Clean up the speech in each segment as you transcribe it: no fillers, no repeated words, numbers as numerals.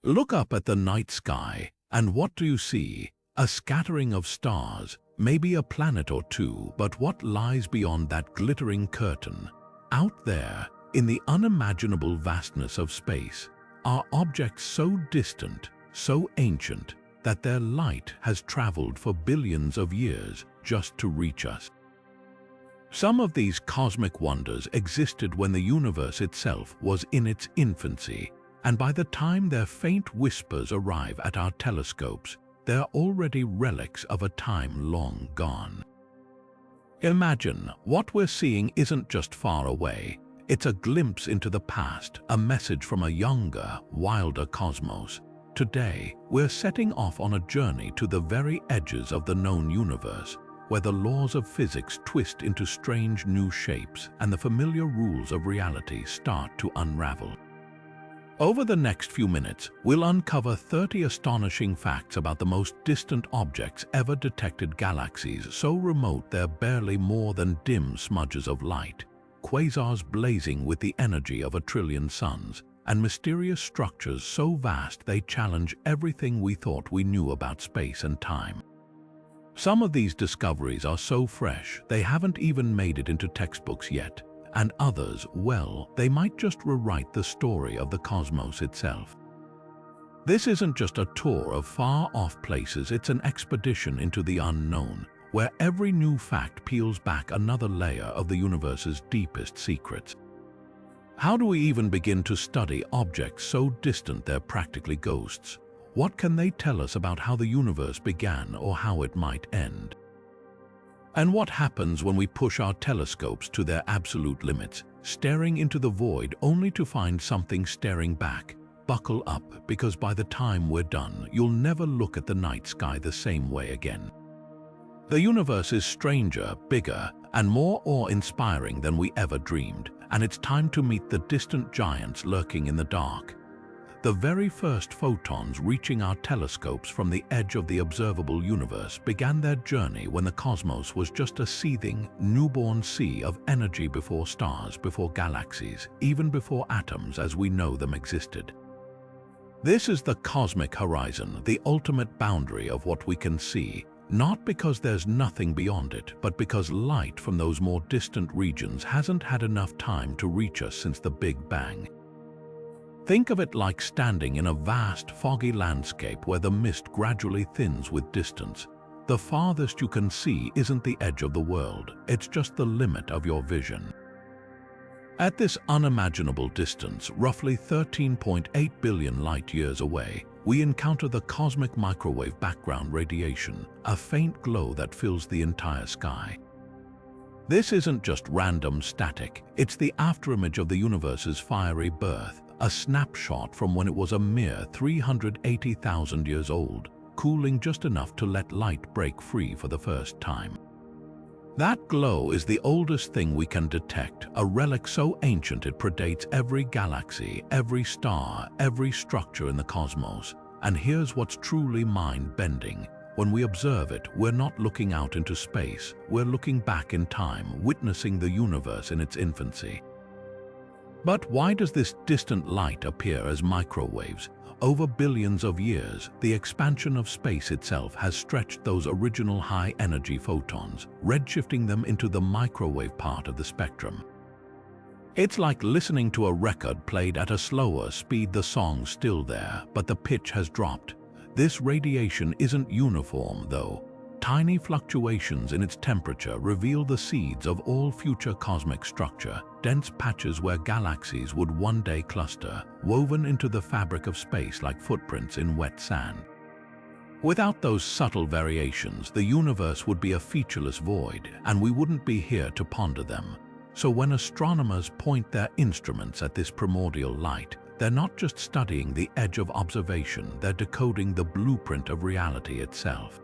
Look up at the night sky, and what do you see? A scattering of stars, maybe a planet or two, but what lies beyond that glittering curtain? Out there, in the unimaginable vastness of space, are objects so distant, so ancient, that their light has traveled for billions of years just to reach us. Some of these cosmic wonders existed when the universe itself was in its infancy, and by the time their faint whispers arrive at our telescopes, they're already relics of a time long gone. Imagine, what we're seeing isn't just far away. It's a glimpse into the past, a message from a younger, wilder cosmos. Today, we're setting off on a journey to the very edges of the known universe, where the laws of physics twist into strange new shapes and the familiar rules of reality start to unravel. Over the next few minutes, we'll uncover 30 astonishing facts about the most distant objects ever detected, galaxies so remote they're barely more than dim smudges of light, quasars blazing with the energy of 1 trillion suns, and mysterious structures so vast they challenge everything we thought we knew about space and time. Some of these discoveries are so fresh they haven't even made it into textbooks yet, and others, well, they might just rewrite the story of the cosmos itself. This isn't just a tour of far-off places, it's an expedition into the unknown, where every new fact peels back another layer of the universe's deepest secrets. How do we even begin to study objects so distant they're practically ghosts? What can they tell us about how the universe began or how it might end? And what happens when we push our telescopes to their absolute limits, staring into the void only to find something staring back? Buckle up, because by the time we're done, you'll never look at the night sky the same way again. The universe is stranger, bigger, and more awe-inspiring than we ever dreamed, and it's time to meet the distant giants lurking in the dark. The very first photons reaching our telescopes from the edge of the observable universe began their journey when the cosmos was just a seething, newborn sea of energy, before stars, before galaxies, even before atoms as we know them existed. This is the cosmic horizon, the ultimate boundary of what we can see, not because there's nothing beyond it, but because light from those more distant regions hasn't had enough time to reach us since the Big Bang. Think of it like standing in a vast, foggy landscape where the mist gradually thins with distance. The farthest you can see isn't the edge of the world, it's just the limit of your vision. At this unimaginable distance, roughly 13.8 billion light-years away, we encounter the cosmic microwave background radiation, a faint glow that fills the entire sky. This isn't just random static, it's the afterimage of the universe's fiery birth, a snapshot from when it was a mere 380,000 years old, cooling just enough to let light break free for the first time. That glow is the oldest thing we can detect, a relic so ancient it predates every galaxy, every star, every structure in the cosmos. And here's what's truly mind-bending. When we observe it, we're not looking out into space, we're looking back in time, witnessing the universe in its infancy. But why does this distant light appear as microwaves? Over billions of years, the expansion of space itself has stretched those original high-energy photons, redshifting them into the microwave part of the spectrum. It's like listening to a record played at a slower speed. The song's still there, but the pitch has dropped. This radiation isn't uniform, though. Tiny fluctuations in its temperature reveal the seeds of all future cosmic structure, dense patches where galaxies would one day cluster, woven into the fabric of space like footprints in wet sand. Without those subtle variations, the universe would be a featureless void, and we wouldn't be here to ponder them. So when astronomers point their instruments at this primordial light, they're not just studying the edge of observation, they're decoding the blueprint of reality itself.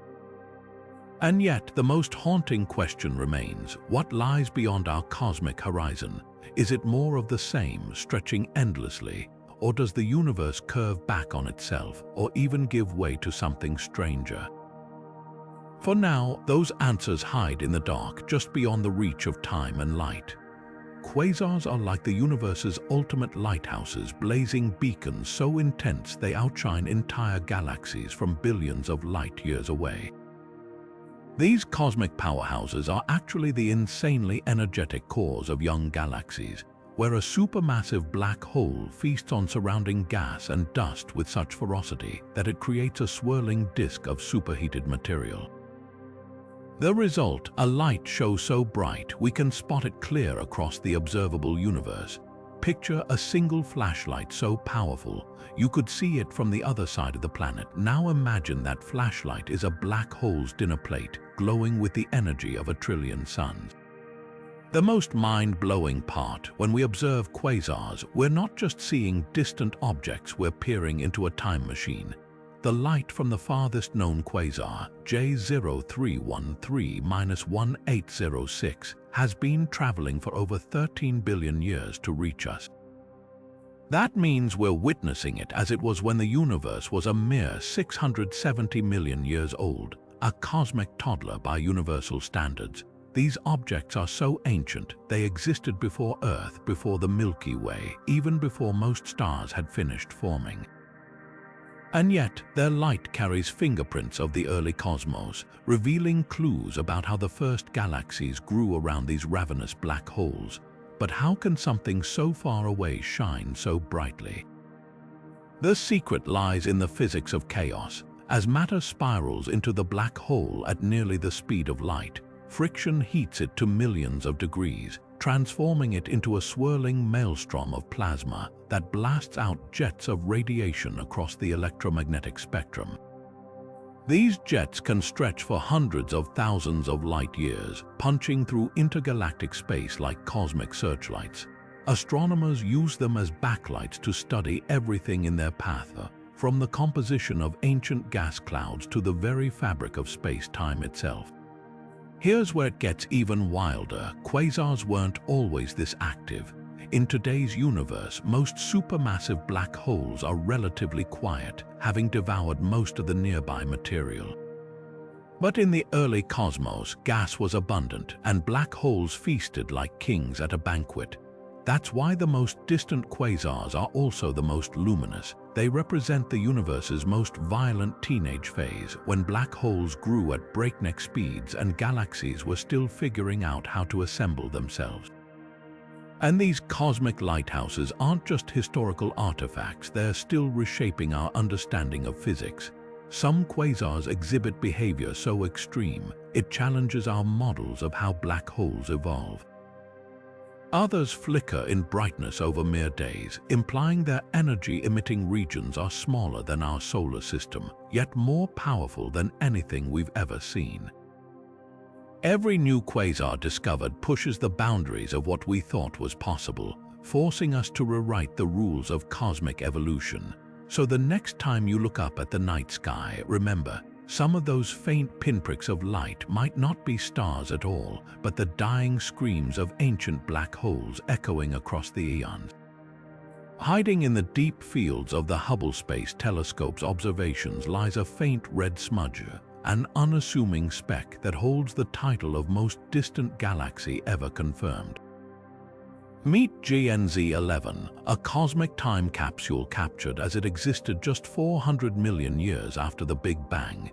And yet, the most haunting question remains: what lies beyond our cosmic horizon? Is it more of the same, stretching endlessly? Or does the universe curve back on itself, or even give way to something stranger? For now, those answers hide in the dark, just beyond the reach of time and light. Quasars are like the universe's ultimate lighthouses, blazing beacons so intense they outshine entire galaxies from billions of light years away. These cosmic powerhouses are actually the insanely energetic cores of young galaxies, where a supermassive black hole feasts on surrounding gas and dust with such ferocity that it creates a swirling disk of superheated material. The result, a light show so bright we can spot it clear across the observable universe. Picture a single flashlight so powerful you could see it from the other side of the planet. Now imagine that flashlight is a black hole's dinner plate, glowing with the energy of a trillion suns. The most mind-blowing part, when we observe quasars, we're not just seeing distant objects, we're peering into a time machine. The light from the farthest known quasar, J0313-1806, has been traveling for over 13 billion years to reach us. That means we're witnessing it as it was when the universe was a mere 670 million years old, a cosmic toddler by universal standards. These objects are so ancient, they existed before Earth, before the Milky Way, even before most stars had finished forming. And yet, their light carries fingerprints of the early cosmos, revealing clues about how the first galaxies grew around these ravenous black holes. But how can something so far away shine so brightly? The secret lies in the physics of chaos. As matter spirals into the black hole at nearly the speed of light, friction heats it to millions of degrees, transforming it into a swirling maelstrom of plasma that blasts out jets of radiation across the electromagnetic spectrum. These jets can stretch for hundreds of thousands of light years, punching through intergalactic space like cosmic searchlights. Astronomers use them as backlights to study everything in their path, from the composition of ancient gas clouds to the very fabric of space-time itself. Here's where it gets even wilder. Quasars weren't always this active. In today's universe, most supermassive black holes are relatively quiet, having devoured most of the nearby material. But in the early cosmos, gas was abundant, and black holes feasted like kings at a banquet. That's why the most distant quasars are also the most luminous. They represent the universe's most violent teenage phase, when black holes grew at breakneck speeds and galaxies were still figuring out how to assemble themselves. And these cosmic lighthouses aren't just historical artifacts, they're still reshaping our understanding of physics. Some quasars exhibit behavior so extreme, it challenges our models of how black holes evolve. Others flicker in brightness over mere days, implying their energy-emitting regions are smaller than our solar system, yet more powerful than anything we've ever seen. Every new quasar discovered pushes the boundaries of what we thought was possible, forcing us to rewrite the rules of cosmic evolution. So the next time you look up at the night sky, remember, some of those faint pinpricks of light might not be stars at all, but the dying screams of ancient black holes echoing across the eons. Hiding in the deep fields of the Hubble Space Telescope's observations lies a faint red smudge, an unassuming speck that holds the title of most distant galaxy ever confirmed. Meet GNZ11, a cosmic time capsule captured as it existed just 400 million years after the Big Bang.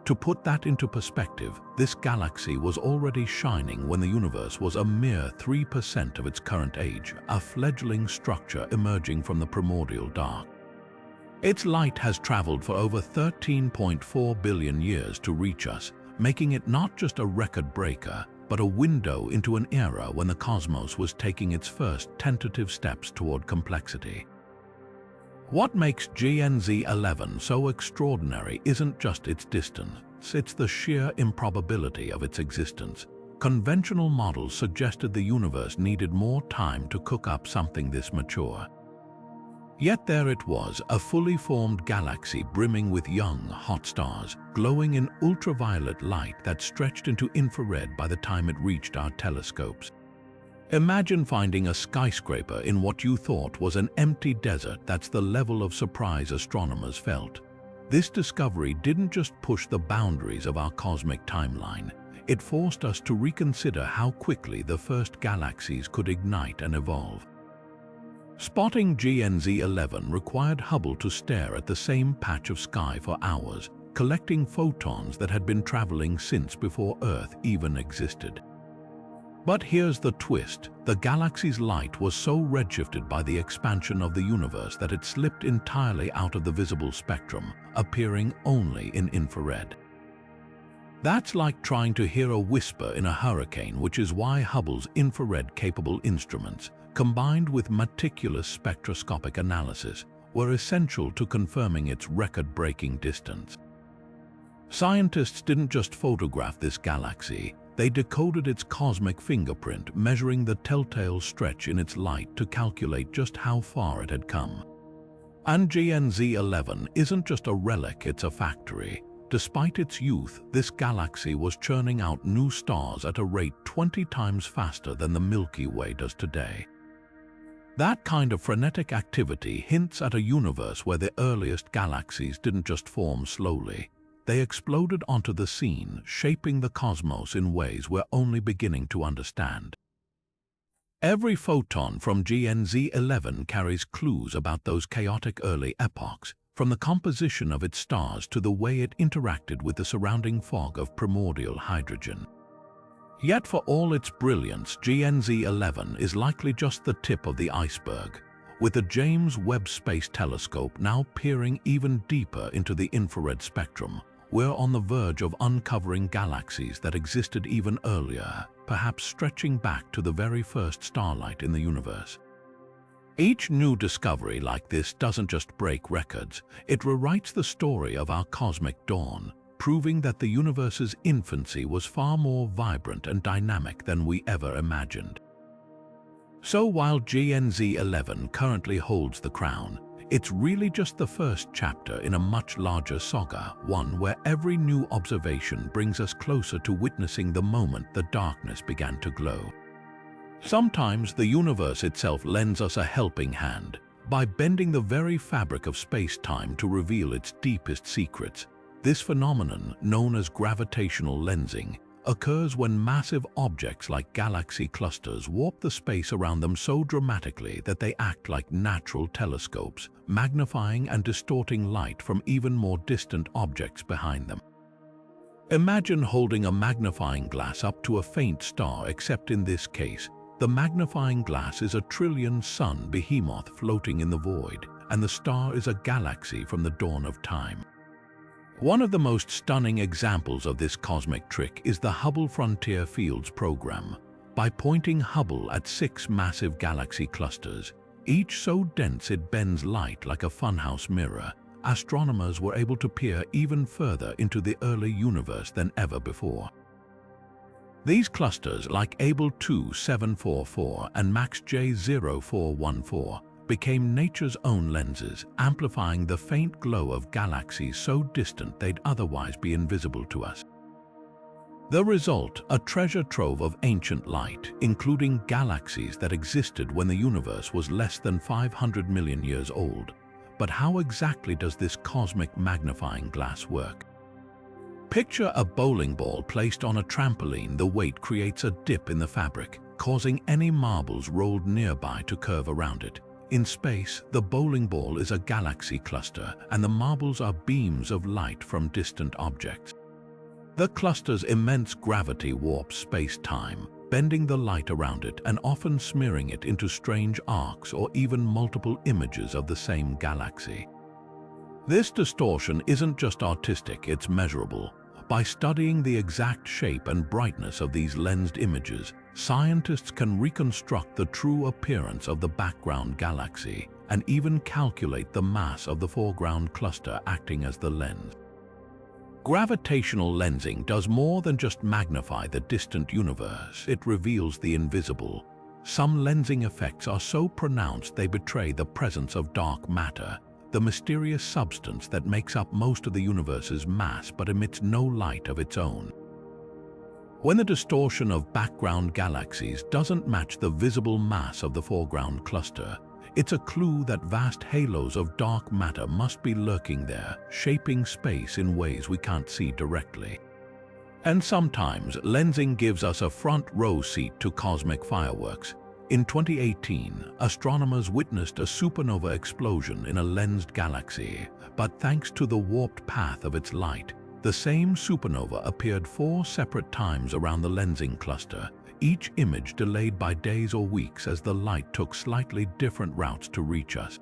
To put that into perspective, this galaxy was already shining when the universe was a mere 3% of its current age, a fledgling structure emerging from the primordial dark. Its light has traveled for over 13.4 billion years to reach us, making it not just a record breaker, but a window into an era when the cosmos was taking its first tentative steps toward complexity. What makes GNZ11 so extraordinary isn't just its distance, it's the sheer improbability of its existence. Conventional models suggested the universe needed more time to cook up something this mature. Yet there it was, a fully formed galaxy brimming with young, hot stars, glowing in ultraviolet light that stretched into infrared by the time it reached our telescopes. Imagine finding a skyscraper in what you thought was an empty desert. That's the level of surprise astronomers felt. This discovery didn't just push the boundaries of our cosmic timeline, it forced us to reconsider how quickly the first galaxies could ignite and evolve. Spotting GNZ11 required Hubble to stare at the same patch of sky for hours, collecting photons that had been traveling since before Earth even existed. But here's the twist. The galaxy's light was so redshifted by the expansion of the universe that it slipped entirely out of the visible spectrum, appearing only in infrared. That's like trying to hear a whisper in a hurricane, which is why Hubble's infrared-capable instruments, combined with meticulous spectroscopic analysis, were essential to confirming its record-breaking distance. Scientists didn't just photograph this galaxy, they decoded its cosmic fingerprint, measuring the telltale stretch in its light to calculate just how far it had come. And GNZ11 isn't just a relic, it's a factory. Despite its youth, this galaxy was churning out new stars at a rate 20 times faster than the Milky Way does today. That kind of frenetic activity hints at a universe where the earliest galaxies didn't just form slowly. They exploded onto the scene, shaping the cosmos in ways we're only beginning to understand. Every photon from GNZ11 carries clues about those chaotic early epochs, from the composition of its stars to the way it interacted with the surrounding fog of primordial hydrogen. Yet for all its brilliance, GNZ11 is likely just the tip of the iceberg, with the James Webb Space Telescope now peering even deeper into the infrared spectrum. We're on the verge of uncovering galaxies that existed even earlier, perhaps stretching back to the very first starlight in the universe. Each new discovery like this doesn't just break records, it rewrites the story of our cosmic dawn, proving that the universe's infancy was far more vibrant and dynamic than we ever imagined. So while GNZ11 currently holds the crown, it's really just the first chapter in a much larger saga, one where every new observation brings us closer to witnessing the moment the darkness began to glow. Sometimes the universe itself lends us a helping hand by bending the very fabric of space-time to reveal its deepest secrets. This phenomenon, known as gravitational lensing, occurs when massive objects like galaxy clusters warp the space around them so dramatically that they act like natural telescopes, magnifying and distorting light from even more distant objects behind them. Imagine holding a magnifying glass up to a faint star, except in this case, the magnifying glass is a trillion-sun behemoth floating in the void, and the star is a galaxy from the dawn of time. One of the most stunning examples of this cosmic trick is the Hubble Frontier Fields program. By pointing Hubble at 6 massive galaxy clusters, each so dense it bends light like a funhouse mirror, astronomers were able to peer even further into the early universe than ever before. These clusters, like Able 2744 and Max J0414, became nature's own lenses, amplifying the faint glow of galaxies so distant they'd otherwise be invisible to us. The result, a treasure trove of ancient light, including galaxies that existed when the universe was less than 500 million years old. But how exactly does this cosmic magnifying glass work? Picture a bowling ball placed on a trampoline. The weight creates a dip in the fabric, causing any marbles rolled nearby to curve around it. In space, the bowling ball is a galaxy cluster, and the marbles are beams of light from distant objects. The cluster's immense gravity warps space-time, bending the light around it and often smearing it into strange arcs or even multiple images of the same galaxy. This distortion isn't just artistic, it's measurable. By studying the exact shape and brightness of these lensed images, scientists can reconstruct the true appearance of the background galaxy and even calculate the mass of the foreground cluster acting as the lens. Gravitational lensing does more than just magnify the distant universe, it reveals the invisible. Some lensing effects are so pronounced they betray the presence of dark matter, the mysterious substance that makes up most of the universe's mass but emits no light of its own. When the distortion of background galaxies doesn't match the visible mass of the foreground cluster, it's a clue that vast halos of dark matter must be lurking there, shaping space in ways we can't see directly. And sometimes lensing gives us a front row seat to cosmic fireworks. In 2018, astronomers witnessed a supernova explosion in a lensed galaxy, but thanks to the warped path of its light, the same supernova appeared 4 separate times around the lensing cluster, each image delayed by days or weeks as the light took slightly different routes to reach us.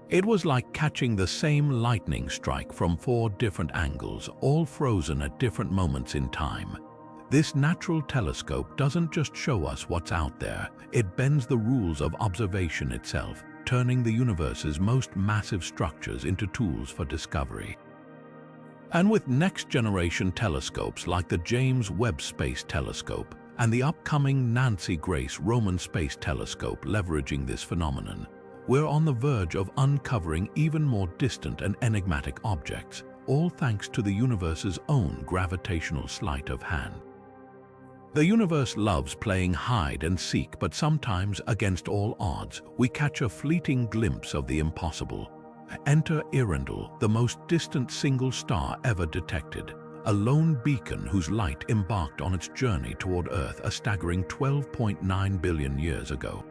It was like catching the same lightning strike from 4 different angles, all frozen at different moments in time. This natural telescope doesn't just show us what's out there, it bends the rules of observation itself, turning the universe's most massive structures into tools for discovery. And with next-generation telescopes like the James Webb Space Telescope and the upcoming Nancy Grace Roman Space Telescope leveraging this phenomenon, we're on the verge of uncovering even more distant and enigmatic objects, all thanks to the universe's own gravitational sleight of hand. The universe loves playing hide and seek, but sometimes, against all odds, we catch a fleeting glimpse of the impossible. Enter Earendel, the most distant single star ever detected, a lone beacon whose light embarked on its journey toward Earth a staggering 12.9 billion years ago.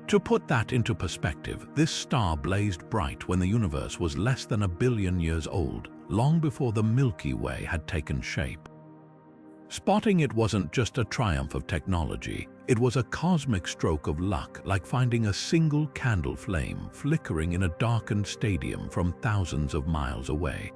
To put that into perspective, this star blazed bright when the universe was less than 1 billion years old, long before the Milky Way had taken shape. Spotting it wasn't just a triumph of technology, it was a cosmic stroke of luck, like finding a single candle flame flickering in a darkened stadium from thousands of miles away.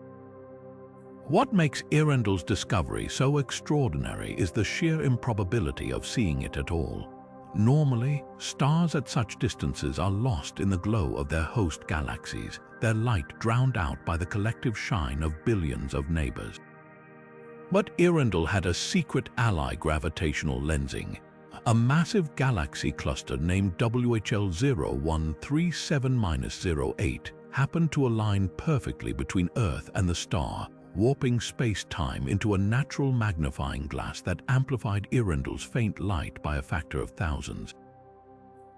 What makes Earendel's discovery so extraordinary is the sheer improbability of seeing it at all. Normally, stars at such distances are lost in the glow of their host galaxies, their light drowned out by the collective shine of billions of neighbors. But Earendel had a secret ally: gravitational lensing. A massive galaxy cluster named WHL 0137-08 happened to align perfectly between Earth and the star, warping space-time into a natural magnifying glass that amplified Earendel's faint light by a factor of thousands.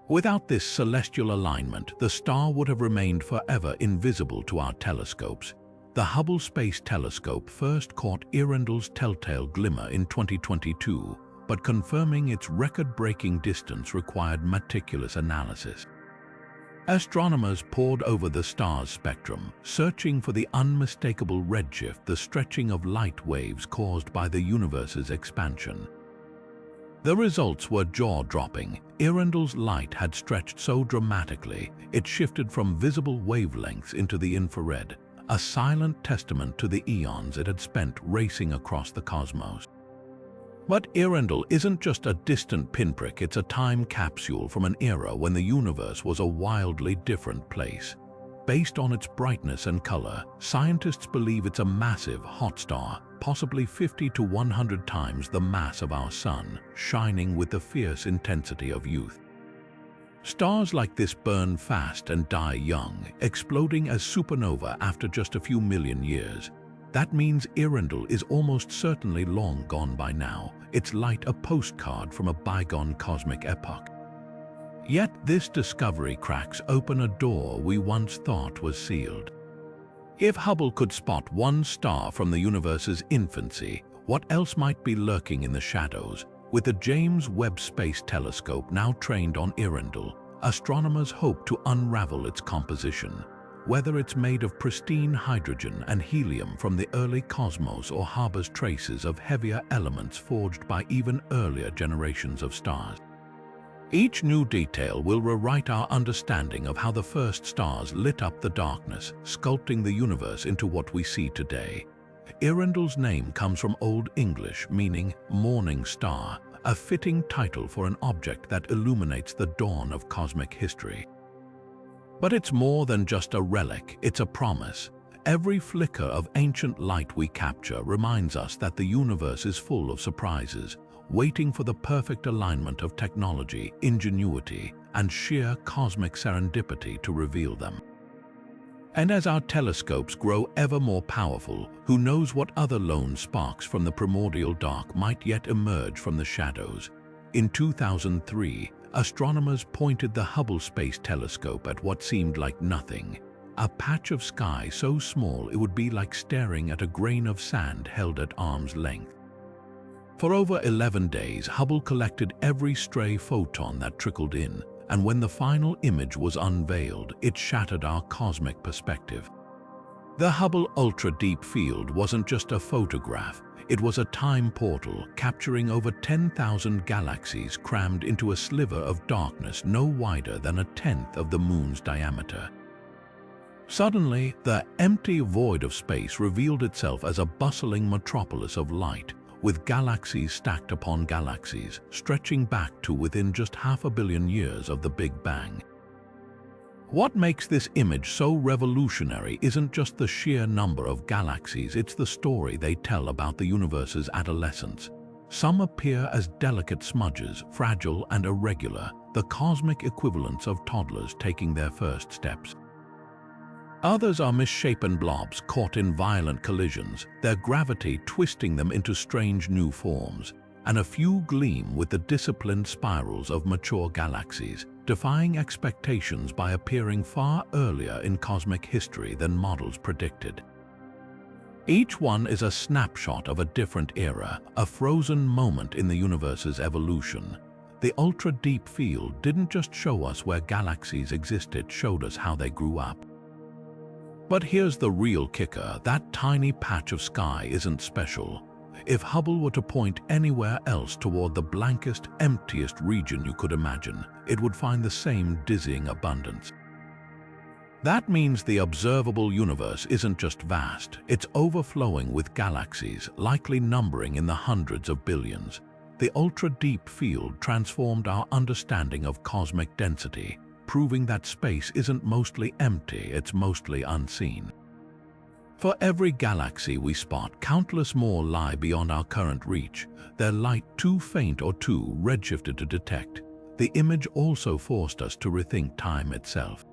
Without this celestial alignment, the star would have remained forever invisible to our telescopes. The Hubble Space Telescope first caught Earendel's telltale glimmer in 2022, but confirming its record-breaking distance required meticulous analysis. Astronomers pored over the star's spectrum, searching for the unmistakable redshift, the stretching of light waves caused by the universe's expansion. The results were jaw-dropping. Earendel's light had stretched so dramatically, it shifted from visible wavelengths into the infrared, a silent testament to the eons it had spent racing across the cosmos. But Earendel isn't just a distant pinprick, it's a time capsule from an era when the universe was a wildly different place. Based on its brightness and color, scientists believe it's a massive, hot star, possibly 50 to 100 times the mass of our Sun, shining with the fierce intensity of youth. Stars like this burn fast and die young, exploding as supernova after just a few million years. That means Earendel is almost certainly long gone by now, its light a postcard from a bygone cosmic epoch. Yet this discovery cracks open a door we once thought was sealed. If Hubble could spot one star from the universe's infancy, what else might be lurking in the shadows? With the James Webb Space Telescope now trained on Earendel, astronomers hope to unravel its composition. Whether it's made of pristine hydrogen and helium from the early cosmos or harbors traces of heavier elements forged by even earlier generations of stars. Each new detail will rewrite our understanding of how the first stars lit up the darkness, sculpting the universe into what we see today. Earendel's name comes from Old English meaning morning star, a fitting title for an object that illuminates the dawn of cosmic history. But it's more than just a relic, it's a promise. Every flicker of ancient light we capture reminds us that the universe is full of surprises, waiting for the perfect alignment of technology, ingenuity, and sheer cosmic serendipity to reveal them. And as our telescopes grow ever more powerful, who knows what other lone sparks from the primordial dark might yet emerge from the shadows. In 2003, astronomers pointed the Hubble Space Telescope at what seemed like nothing, a patch of sky so small it would be like staring at a grain of sand held at arm's length. For over 11 days, Hubble collected every stray photon that trickled in, and when the final image was unveiled, it shattered our cosmic perspective. The Hubble Ultra Deep Field wasn't just a photograph, it was a time portal capturing over 10,000 galaxies crammed into a sliver of darkness no wider than a tenth of the Moon's diameter. Suddenly, the empty void of space revealed itself as a bustling metropolis of light, with galaxies stacked upon galaxies, stretching back to within just 500 million years of the Big Bang. What makes this image so revolutionary isn't just the sheer number of galaxies, it's the story they tell about the universe's adolescence. Some appear as delicate smudges, fragile and irregular, the cosmic equivalents of toddlers taking their first steps. Others are misshapen blobs caught in violent collisions, their gravity twisting them into strange new forms, and a few gleam with the disciplined spirals of mature galaxies, defying expectations by appearing far earlier in cosmic history than models predicted. Each one is a snapshot of a different era, a frozen moment in the universe's evolution. The Ultra Deep Field didn't just show us where galaxies existed, it showed us how they grew up. But here's the real kicker, that tiny patch of sky isn't special. If Hubble were to point anywhere else toward the blankest, emptiest region you could imagine, it would find the same dizzying abundance. That means the observable universe isn't just vast, it's overflowing with galaxies, likely numbering in the hundreds of billions. The ultra-deep field transformed our understanding of cosmic density, proving that space isn't mostly empty, it's mostly unseen. For every galaxy we spot, countless more lie beyond our current reach, their light too faint or too redshifted to detect. The image also forced us to rethink time itself.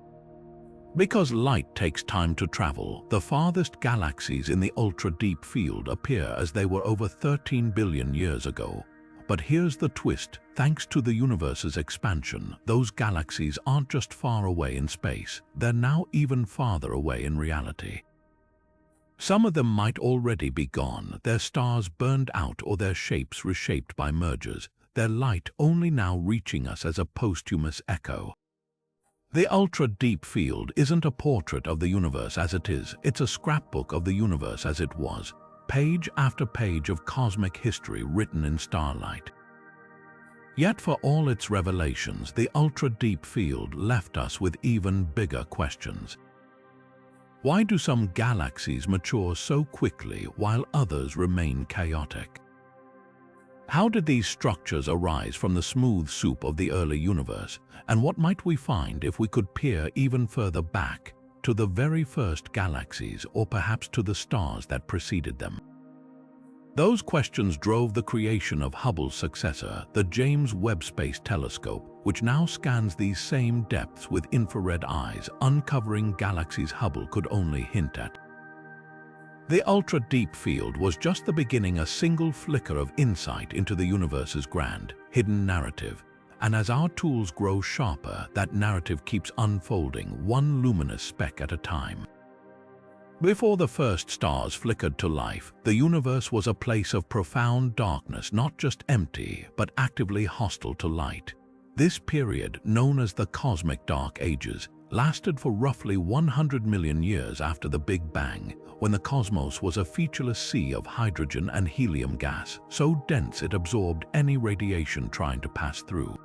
Because light takes time to travel, the farthest galaxies in the ultra-deep field appear as they were over 13 billion years ago. But here's the twist, thanks to the universe's expansion, those galaxies aren't just far away in space, they're now even farther away in reality. Some of them might already be gone, their stars burned out or their shapes reshaped by mergers, their light only now reaching us as a posthumous echo. The ultra-deep field isn't a portrait of the universe as it is, it's a scrapbook of the universe as it was, page after page of cosmic history written in starlight. Yet for all its revelations, the ultra-deep field left us with even bigger questions. Why do some galaxies mature so quickly while others remain chaotic? How did these structures arise from the smooth soup of the early universe, and what might we find if we could peer even further back, to the very first galaxies or perhaps to the stars that preceded them? Those questions drove the creation of Hubble's successor, the James Webb Space Telescope, which now scans these same depths with infrared eyes, uncovering galaxies Hubble could only hint at. The ultra-deep field was just the beginning, a single flicker of insight into the universe's grand, hidden narrative. And as our tools grow sharper, that narrative keeps unfolding, one luminous speck at a time. Before the first stars flickered to life, the universe was a place of profound darkness, not just empty, but actively hostile to light. This period, known as the Cosmic Dark Ages, lasted for roughly 100 million years after the Big Bang, when the cosmos was a featureless sea of hydrogen and helium gas, so dense it absorbed any radiation trying to pass through.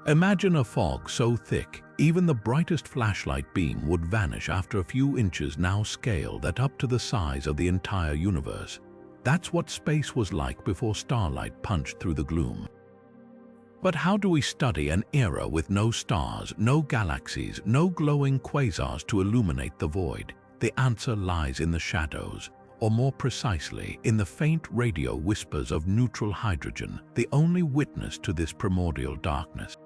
Imagine a fog so thick, even the brightest flashlight beam would vanish after a few inches. Now scale that up to the size of the entire universe. That's what space was like before starlight punched through the gloom. But how do we study an era with no stars, no galaxies, no glowing quasars to illuminate the void? The answer lies in the shadows, or more precisely, in the faint radio whispers of neutral hydrogen, the only witness to this primordial darkness.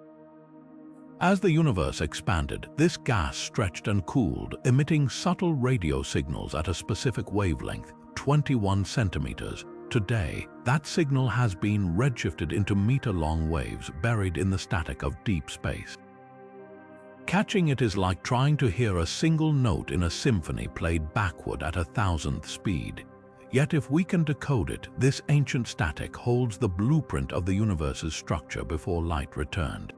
As the universe expanded, this gas stretched and cooled, emitting subtle radio signals at a specific wavelength, 21 centimeters. Today, that signal has been redshifted into meter-long waves buried in the static of deep space. Catching it is like trying to hear a single note in a symphony played backward at 1,000th speed. Yet if we can decode it, this ancient static holds the blueprint of the universe's structure before light returned.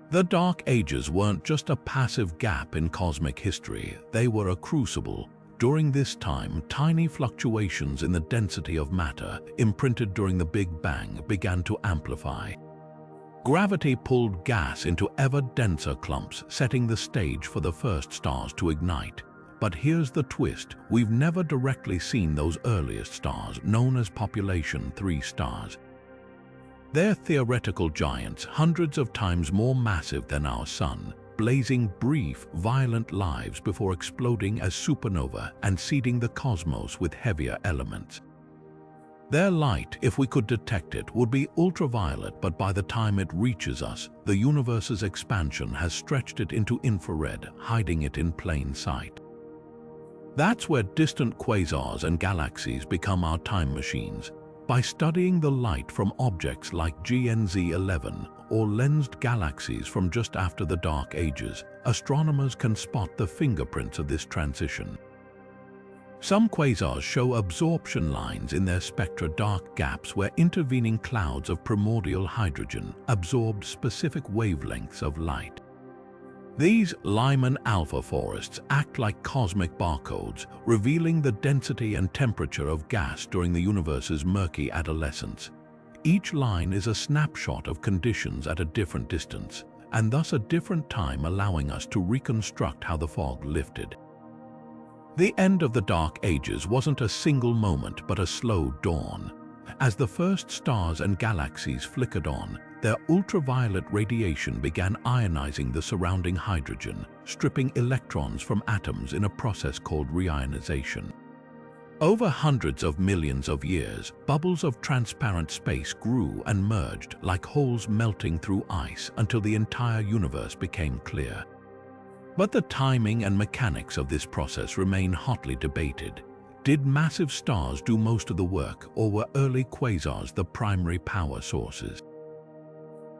The Dark Ages weren't just a passive gap in cosmic history, they were a crucible. During this time, tiny fluctuations in the density of matter, imprinted during the Big Bang, began to amplify. Gravity pulled gas into ever denser clumps, setting the stage for the first stars to ignite. But here's the twist: we've never directly seen those earliest stars, known as population 3 stars. They're theoretical giants, hundreds of times more massive than our Sun, blazing brief, violent lives before exploding as supernova and seeding the cosmos with heavier elements. Their light, if we could detect it, would be ultraviolet, but by the time it reaches us, the universe's expansion has stretched it into infrared, hiding it in plain sight. That's where distant quasars and galaxies become our time machines. By studying the light from objects like GNZ 11 or lensed galaxies from just after the Dark Ages, astronomers can spot the fingerprints of this transition. Some quasars show absorption lines in their spectra, dark gaps where intervening clouds of primordial hydrogen absorbed specific wavelengths of light. These Lyman alpha forests act like cosmic barcodes, revealing the density and temperature of gas during the universe's murky adolescence. Each line is a snapshot of conditions at a different distance, and thus a different time, allowing us to reconstruct how the fog lifted. The end of the Dark Ages wasn't a single moment, but a slow dawn. As the first stars and galaxies flickered on, their ultraviolet radiation began ionizing the surrounding hydrogen, stripping electrons from atoms in a process called reionization. Over hundreds of millions of years, bubbles of transparent space grew and merged like holes melting through ice until the entire universe became clear. But the timing and mechanics of this process remain hotly debated. Did massive stars do most of the work, or were early quasars the primary power sources?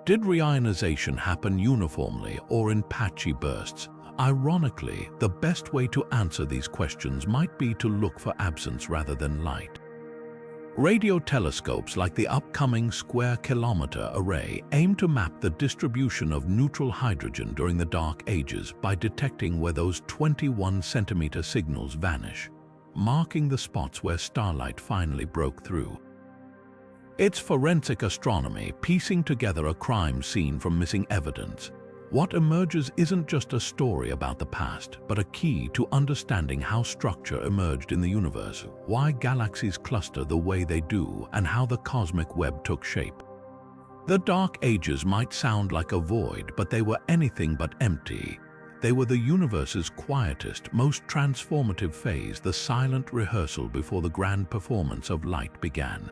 Did reionization happen uniformly or in patchy bursts? Ironically, the best way to answer these questions might be to look for absence rather than light. Radio telescopes like the upcoming Square Kilometre Array aim to map the distribution of neutral hydrogen during the Dark Ages by detecting where those 21-centimeter signals vanish, marking the spots where starlight finally broke through. It's forensic astronomy, piecing together a crime scene from missing evidence. What emerges isn't just a story about the past, but a key to understanding how structure emerged in the universe, why galaxies cluster the way they do, and how the cosmic web took shape. The Dark Ages might sound like a void, but they were anything but empty. They were the universe's quietest, most transformative phase, the silent rehearsal before the grand performance of light began.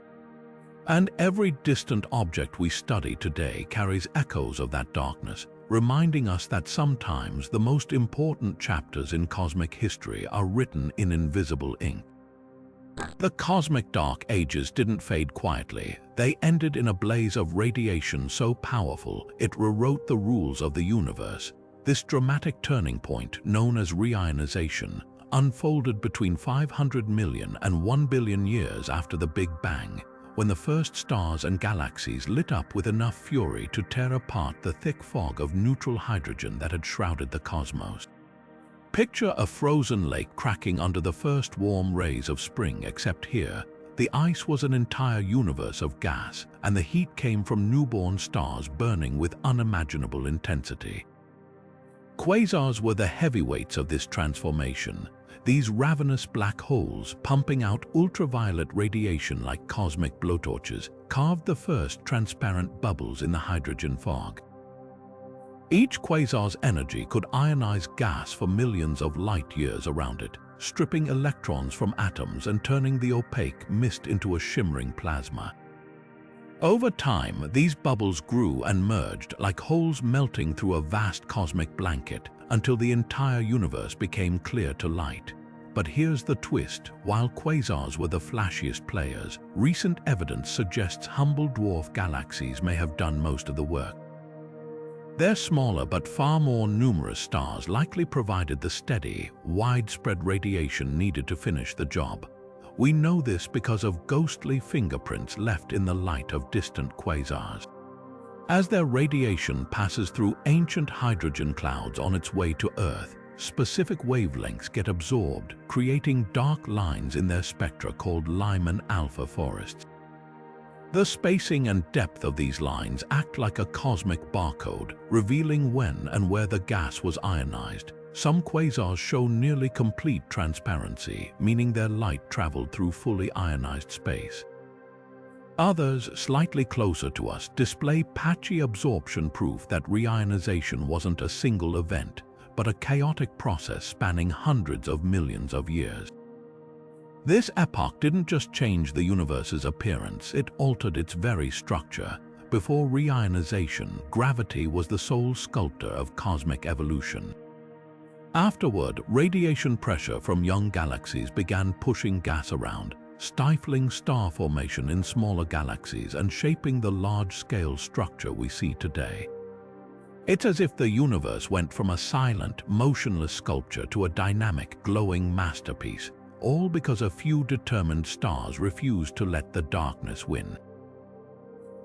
And every distant object we study today carries echoes of that darkness, reminding us that sometimes the most important chapters in cosmic history are written in invisible ink. The cosmic Dark Ages didn't fade quietly. They ended in a blaze of radiation so powerful it rewrote the rules of the universe. This dramatic turning point, known as reionization, unfolded between 500 million and 1 billion years after the Big Bang, when the first stars and galaxies lit up with enough fury to tear apart the thick fog of neutral hydrogen that had shrouded the cosmos. Picture a frozen lake cracking under the first warm rays of spring, except here, the ice was an entire universe of gas, and the heat came from newborn stars burning with unimaginable intensity. Quasars were the heavyweights of this transformation. These ravenous black holes, pumping out ultraviolet radiation like cosmic blowtorches, carved the first transparent bubbles in the hydrogen fog. Each quasar's energy could ionize gas for millions of light-years around it, stripping electrons from atoms and turning the opaque mist into a shimmering plasma. Over time, these bubbles grew and merged like holes melting through a vast cosmic blanket until the entire universe became clear to light. But here's the twist: while quasars were the flashiest players, recent evidence suggests humble dwarf galaxies may have done most of the work. Their smaller but far more numerous stars likely provided the steady, widespread radiation needed to finish the job. We know this because of ghostly fingerprints left in the light of distant quasars. As their radiation passes through ancient hydrogen clouds on its way to Earth, specific wavelengths get absorbed, creating dark lines in their spectra called Lyman alpha forests. The spacing and depth of these lines act like a cosmic barcode, revealing when and where the gas was ionized. Some quasars show nearly complete transparency, meaning their light traveled through fully ionized space. Others, slightly closer to us, display patchy absorption, proof that reionization wasn't a single event, but a chaotic process spanning hundreds of millions of years. This epoch didn't just change the universe's appearance, it altered its very structure. Before reionization, gravity was the sole sculptor of cosmic evolution. Afterward, radiation pressure from young galaxies began pushing gas around, stifling star formation in smaller galaxies and shaping the large-scale structure we see today. It's as if the universe went from a silent, motionless sculpture to a dynamic, glowing masterpiece, all because a few determined stars refused to let the darkness win.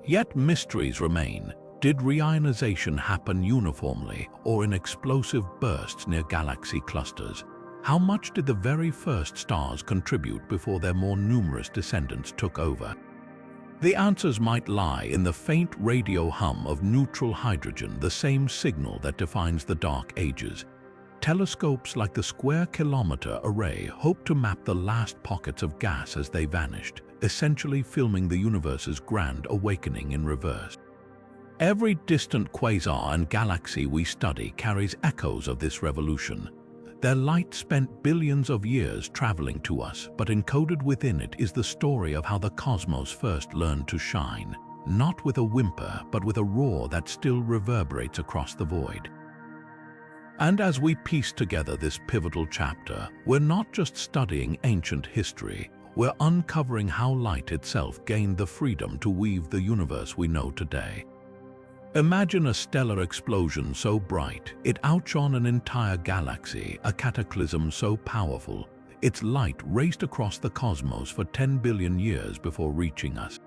Yet mysteries remain. Did reionization happen uniformly or in explosive bursts near galaxy clusters? How much did the very first stars contribute before their more numerous descendants took over? The answers might lie in the faint radio hum of neutral hydrogen, the same signal that defines the dark ages. Telescopes like the Square Kilometre Array hope to map the last pockets of gas as they vanished, essentially filming the universe's grand awakening in reverse. Every distant quasar and galaxy we study carries echoes of this revolution. Their light spent billions of years traveling to us, but encoded within it is the story of how the cosmos first learned to shine, not with a whimper, but with a roar that still reverberates across the void. And as we piece together this pivotal chapter, we're not just studying ancient history, we're uncovering how light itself gained the freedom to weave the universe we know today. Imagine a stellar explosion so bright, it outshone an entire galaxy, a cataclysm so powerful, its light raced across the cosmos for 10 billion years before reaching us.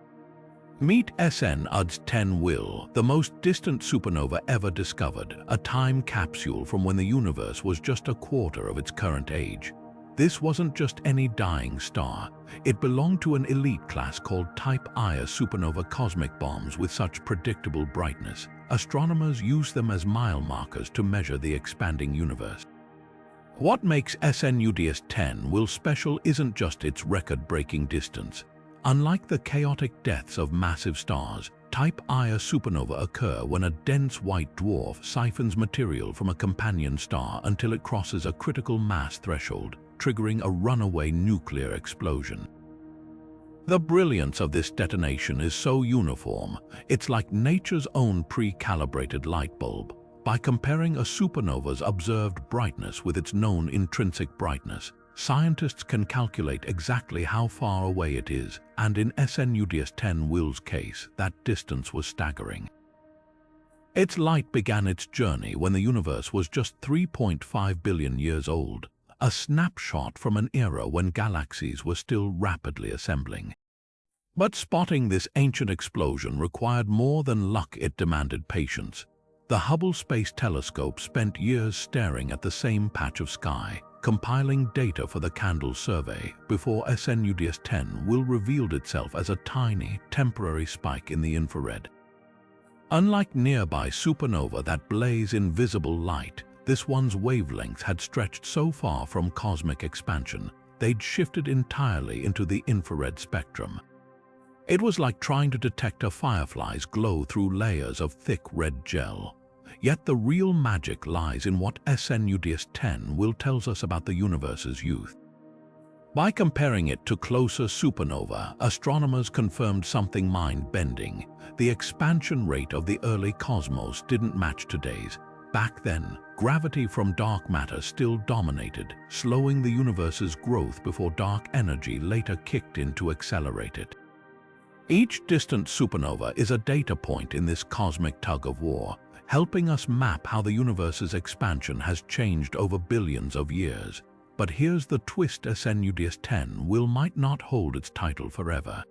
Meet SN-UDS-10 WIL, the most distant supernova ever discovered, a time capsule from when the universe was just a quarter of its current age. This wasn't just any dying star. It belonged to an elite class called Type Ia supernova cosmic bombs with such predictable brightness. Astronomers use them as mile markers to measure the expanding universe. What makes SN-UDS-10 WIL special isn't just its record-breaking distance. Unlike the chaotic deaths of massive stars, Type Ia supernova occur when a dense white dwarf siphons material from a companion star until it crosses a critical mass threshold, triggering a runaway nuclear explosion. The brilliance of this detonation is so uniform, it's like nature's own pre-calibrated light bulb. By comparing a supernova's observed brightness with its known intrinsic brightness, scientists can calculate exactly how far away it is, and in SN-UDS-10 WIL's case, that distance was staggering. Its light began its journey when the universe was just 3.5 billion years old, a snapshot from an era when galaxies were still rapidly assembling. But spotting this ancient explosion required more than luck, it demanded patience. The Hubble Space Telescope spent years staring at the same patch of sky, compiling data for the Candle survey, before SN-UDS-10 WIL revealed itself as a tiny, temporary spike in the infrared. Unlike nearby supernova that blaze in visible light, this one's wavelengths had stretched so far from cosmic expansion, they'd shifted entirely into the infrared spectrum. It was like trying to detect a firefly's glow through layers of thick red gel. Yet the real magic lies in what SN-UDS-10 WIL tells us about the universe's youth. By comparing it to closer supernova, astronomers confirmed something mind-bending. The expansion rate of the early cosmos didn't match today's. Back then, gravity from dark matter still dominated, slowing the universe's growth before dark energy later kicked in to accelerate it. Each distant supernova is a data point in this cosmic tug-of-war, helping us map how the universe's expansion has changed over billions of years. But here's the twist: SNUDS 10 might not hold its title forever.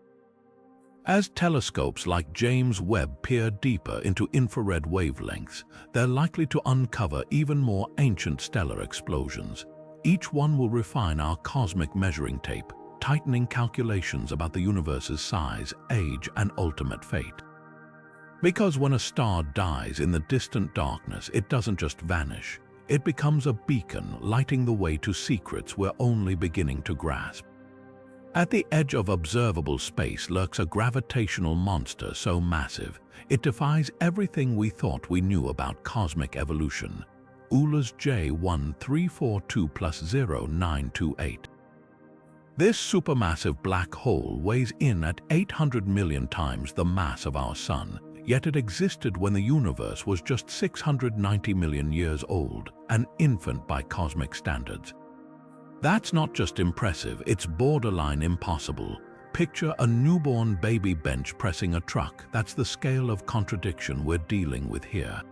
As telescopes like James Webb peer deeper into infrared wavelengths, they're likely to uncover even more ancient stellar explosions. Each one will refine our cosmic measuring tape, tightening calculations about the universe's size, age, and ultimate fate. Because when a star dies in the distant darkness, it doesn't just vanish. It becomes a beacon, lighting the way to secrets we're only beginning to grasp. At the edge of observable space lurks a gravitational monster so massive, it defies everything we thought we knew about cosmic evolution. Euler's J1342+0928. This supermassive black hole weighs in at 800 million times the mass of our Sun, yet it existed when the universe was just 690 million years old, an infant by cosmic standards. That's not just impressive, it's borderline impossible. Picture a newborn baby bench pressing a truck. That's the scale of contradiction we're dealing with here.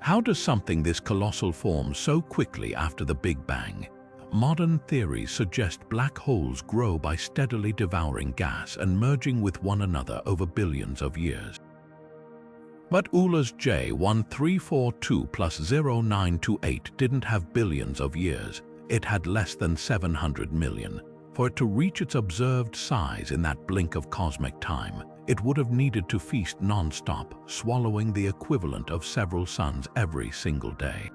How does something this colossal form so quickly after the Big Bang? Modern theories suggest black holes grow by steadily devouring gas and merging with one another over billions of years. But Euler's J1342+0928 didn't have billions of years. It had less than 700 million. For it to reach its observed size in that blink of cosmic time, it would have needed to feast non-stop, swallowing the equivalent of several suns every single day.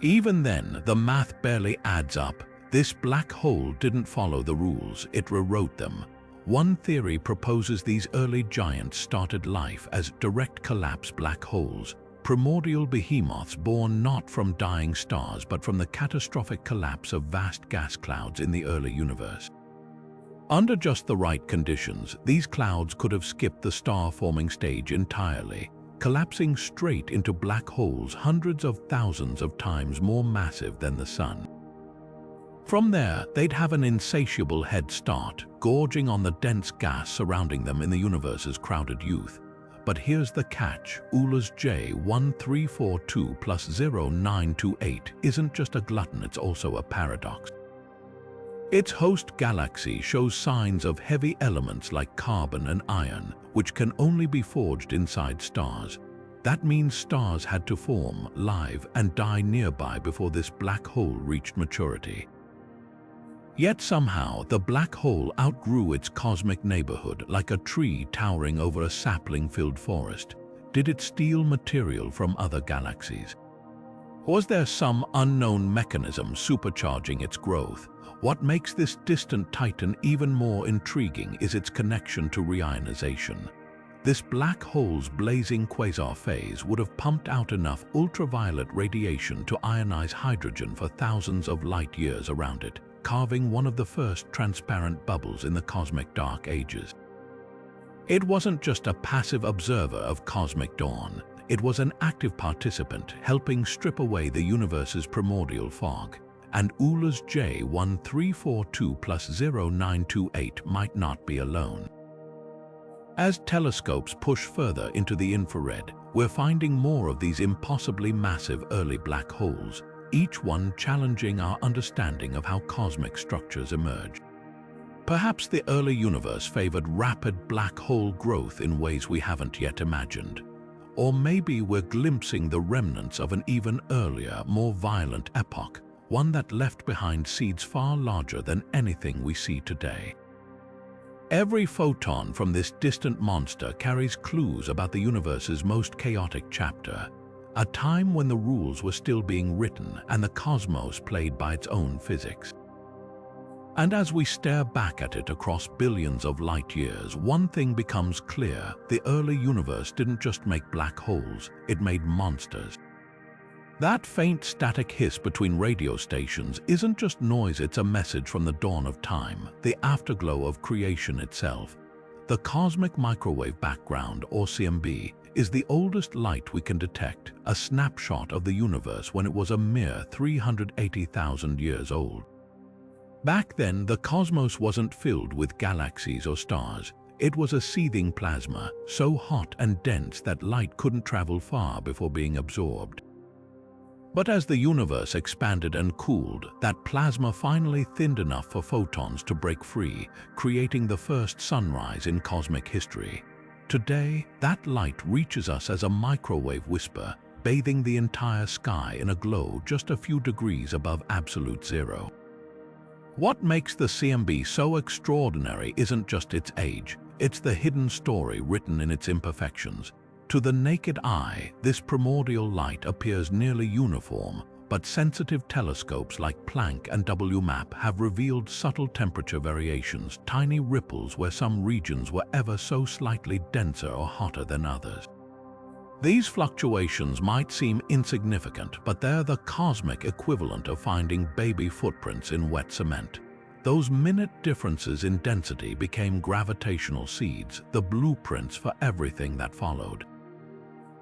Even then, the math barely adds up. This black hole didn't follow the rules, it rewrote them. One theory proposes these early giants started life as direct collapse black holes, primordial behemoths born not from dying stars but from the catastrophic collapse of vast gas clouds in the early universe. Under just the right conditions, these clouds could have skipped the star-forming stage entirely, collapsing straight into black holes hundreds of thousands of times more massive than the Sun. From there, they'd have an insatiable head start, gorging on the dense gas surrounding them in the universe's crowded youth. But here's the catch: Euler's J1342+0928 isn't just a glutton, it's also a paradox. Its host galaxy shows signs of heavy elements like carbon and iron, which can only be forged inside stars. That means stars had to form, live, and die nearby before this black hole reached maturity. Yet somehow, the black hole outgrew its cosmic neighborhood like a tree towering over a sapling-filled forest. Did it steal material from other galaxies? Was there some unknown mechanism supercharging its growth? What makes this distant titan even more intriguing is its connection to reionization. This black hole's blazing quasar phase would have pumped out enough ultraviolet radiation to ionize hydrogen for thousands of light years around it, carving one of the first transparent bubbles in the cosmic dark ages. It wasn't just a passive observer of cosmic dawn, it was an active participant helping strip away the universe's primordial fog. And Euler's J1342+0928 might not be alone. As telescopes push further into the infrared, we're finding more of these impossibly massive early black holes, each one challenging our understanding of how cosmic structures emerge. Perhaps the early universe favored rapid black hole growth in ways we haven't yet imagined. Or maybe we're glimpsing the remnants of an even earlier, more violent epoch, one that left behind seeds far larger than anything we see today. Every photon from this distant monster carries clues about the universe's most chaotic chapter, a time when the rules were still being written and the cosmos played by its own physics. And as we stare back at it across billions of light years, one thing becomes clear: the early universe didn't just make black holes, it made monsters. That faint static hiss between radio stations isn't just noise, it's a message from the dawn of time, the afterglow of creation itself. The cosmic microwave background, or CMB, is the oldest light we can detect, a snapshot of the universe when it was a mere 380,000 years old. Back then, the cosmos wasn't filled with galaxies or stars. It was a seething plasma, so hot and dense that light couldn't travel far before being absorbed. But as the universe expanded and cooled, that plasma finally thinned enough for photons to break free, creating the first sunrise in cosmic history. Today, that light reaches us as a microwave whisper, bathing the entire sky in a glow just a few degrees above absolute zero. What makes the CMB so extraordinary isn't just its age, it's the hidden story written in its imperfections. To the naked eye, this primordial light appears nearly uniform, but sensitive telescopes like Planck and WMAP have revealed subtle temperature variations, tiny ripples where some regions were ever so slightly denser or hotter than others. These fluctuations might seem insignificant, but they're the cosmic equivalent of finding baby footprints in wet cement. Those minute differences in density became gravitational seeds, the blueprints for everything that followed.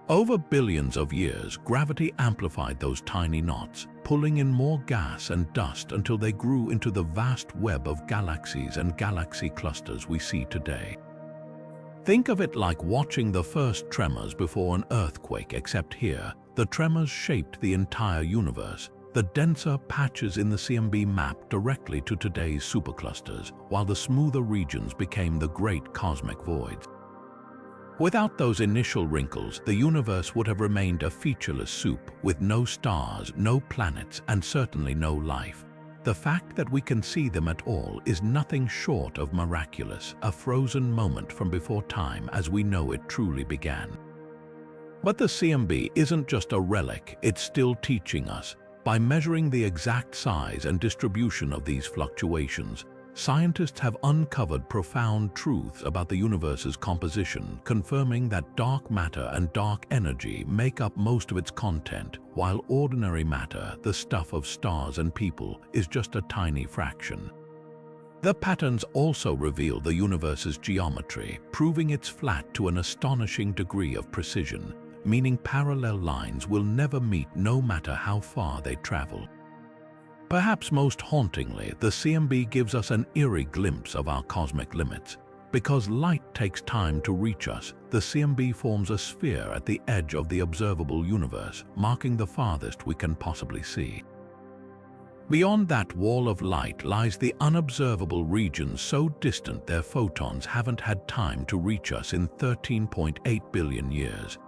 Over billions of years, gravity amplified those tiny knots, pulling in more gas and dust until they grew into the vast web of galaxies and galaxy clusters we see today. Think of it like watching the first tremors before an earthquake, except here, the tremors shaped the entire universe. The denser patches in the CMB mapped directly to today's superclusters, while the smoother regions became the great cosmic voids. Without those initial wrinkles, the universe would have remained a featureless soup with no stars, no planets, and certainly no life. The fact that we can see them at all is nothing short of miraculous, a frozen moment from before time as we know it truly began. But the CMB isn't just a relic, it's still teaching us. By measuring the exact size and distribution of these fluctuations, scientists have uncovered profound truths about the universe's composition, confirming that dark matter and dark energy make up most of its content, while ordinary matter, the stuff of stars and people, is just a tiny fraction. The patterns also reveal the universe's geometry, proving it's flat to an astonishing degree of precision, meaning parallel lines will never meet no matter how far they travel. Perhaps most hauntingly, the CMB gives us an eerie glimpse of our cosmic limits. Because light takes time to reach us, the CMB forms a sphere at the edge of the observable universe, marking the farthest we can possibly see. Beyond that wall of light lies the unobservable regions so distant their photons haven't had time to reach us in 13.8 billion years.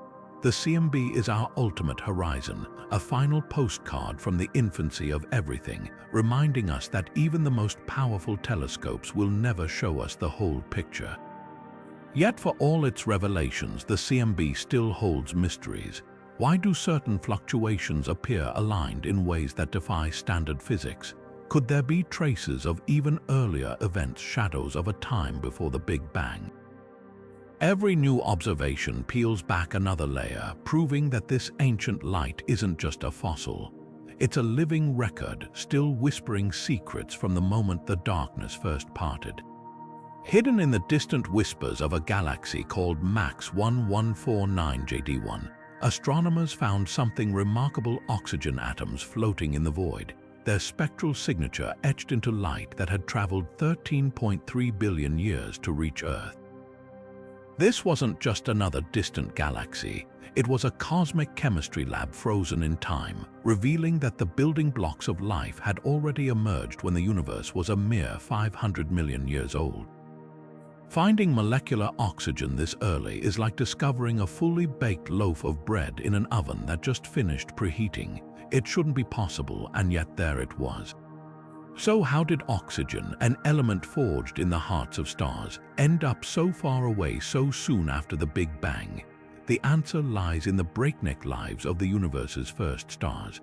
The CMB is our ultimate horizon, a final postcard from the infancy of everything, reminding us that even the most powerful telescopes will never show us the whole picture. Yet for all its revelations, the CMB still holds mysteries. Why do certain fluctuations appear aligned in ways that defy standard physics? Could there be traces of even earlier events, shadows of a time before the Big Bang? Every new observation peels back another layer, proving that this ancient light isn't just a fossil. It's a living record, still whispering secrets from the moment the darkness first parted. Hidden in the distant whispers of a galaxy called MAX 1149 JD1, astronomers found something remarkable: oxygen atoms floating in the void, their spectral signature etched into light that had traveled 13.3 billion years to reach Earth. This wasn't just another distant galaxy, it was a cosmic chemistry lab frozen in time, revealing that the building blocks of life had already emerged when the universe was a mere 500 million years old. Finding molecular oxygen this early is like discovering a fully baked loaf of bread in an oven that just finished preheating. It shouldn't be possible, and yet there it was. So how did oxygen, an element forged in the hearts of stars, end up so far away so soon after the Big Bang? The answer lies in the breakneck lives of the universe's first stars.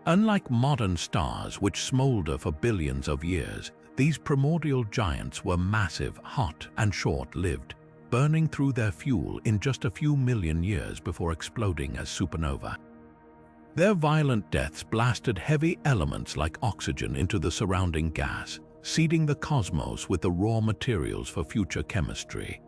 Unlike modern stars, which smolder for billions of years, these primordial giants were massive, hot, and short-lived, burning through their fuel in just a few million years before exploding as supernova. Their violent deaths blasted heavy elements like oxygen into the surrounding gas, seeding the cosmos with the raw materials for future chemistry.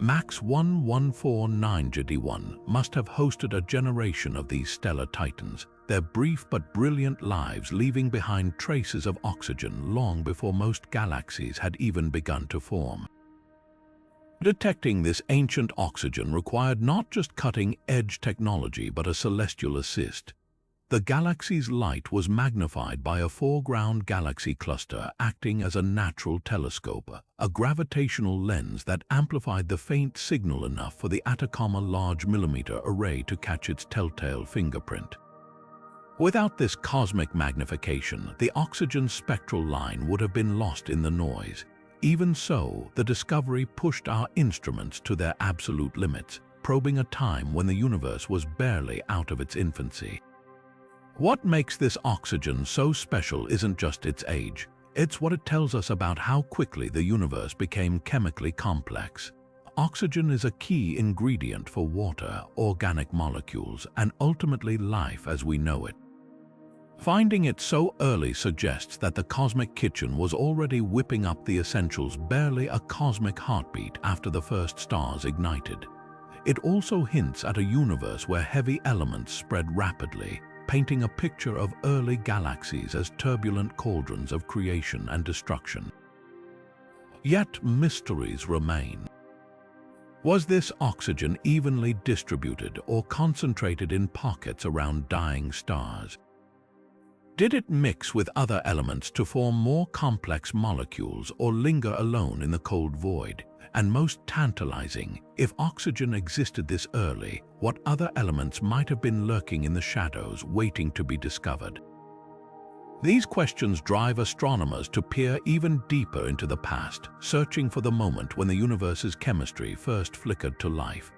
MAX 1149 JD1 must have hosted a generation of these stellar titans, their brief but brilliant lives leaving behind traces of oxygen long before most galaxies had even begun to form. Detecting this ancient oxygen required not just cutting-edge technology but a celestial assist. The galaxy's light was magnified by a foreground galaxy cluster acting as a natural telescope, a gravitational lens that amplified the faint signal enough for the Atacama Large Millimeter Array to catch its telltale fingerprint. Without this cosmic magnification, the oxygen spectral line would have been lost in the noise. Even so, the discovery pushed our instruments to their absolute limits, probing a time when the universe was barely out of its infancy. What makes this oxygen so special isn't just its age, it's what it tells us about how quickly the universe became chemically complex. Oxygen is a key ingredient for water, organic molecules, and ultimately life as we know it. Finding it so early suggests that the cosmic kitchen was already whipping up the essentials barely a cosmic heartbeat after the first stars ignited. It also hints at a universe where heavy elements spread rapidly, painting a picture of early galaxies as turbulent cauldrons of creation and destruction. Yet mysteries remain. Was this oxygen evenly distributed or concentrated in pockets around dying stars? Did it mix with other elements to form more complex molecules or linger alone in the cold void? And most tantalizing, if oxygen existed this early, what other elements might have been lurking in the shadows waiting to be discovered? These questions drive astronomers to peer even deeper into the past, searching for the moment when the universe's chemistry first flickered to life.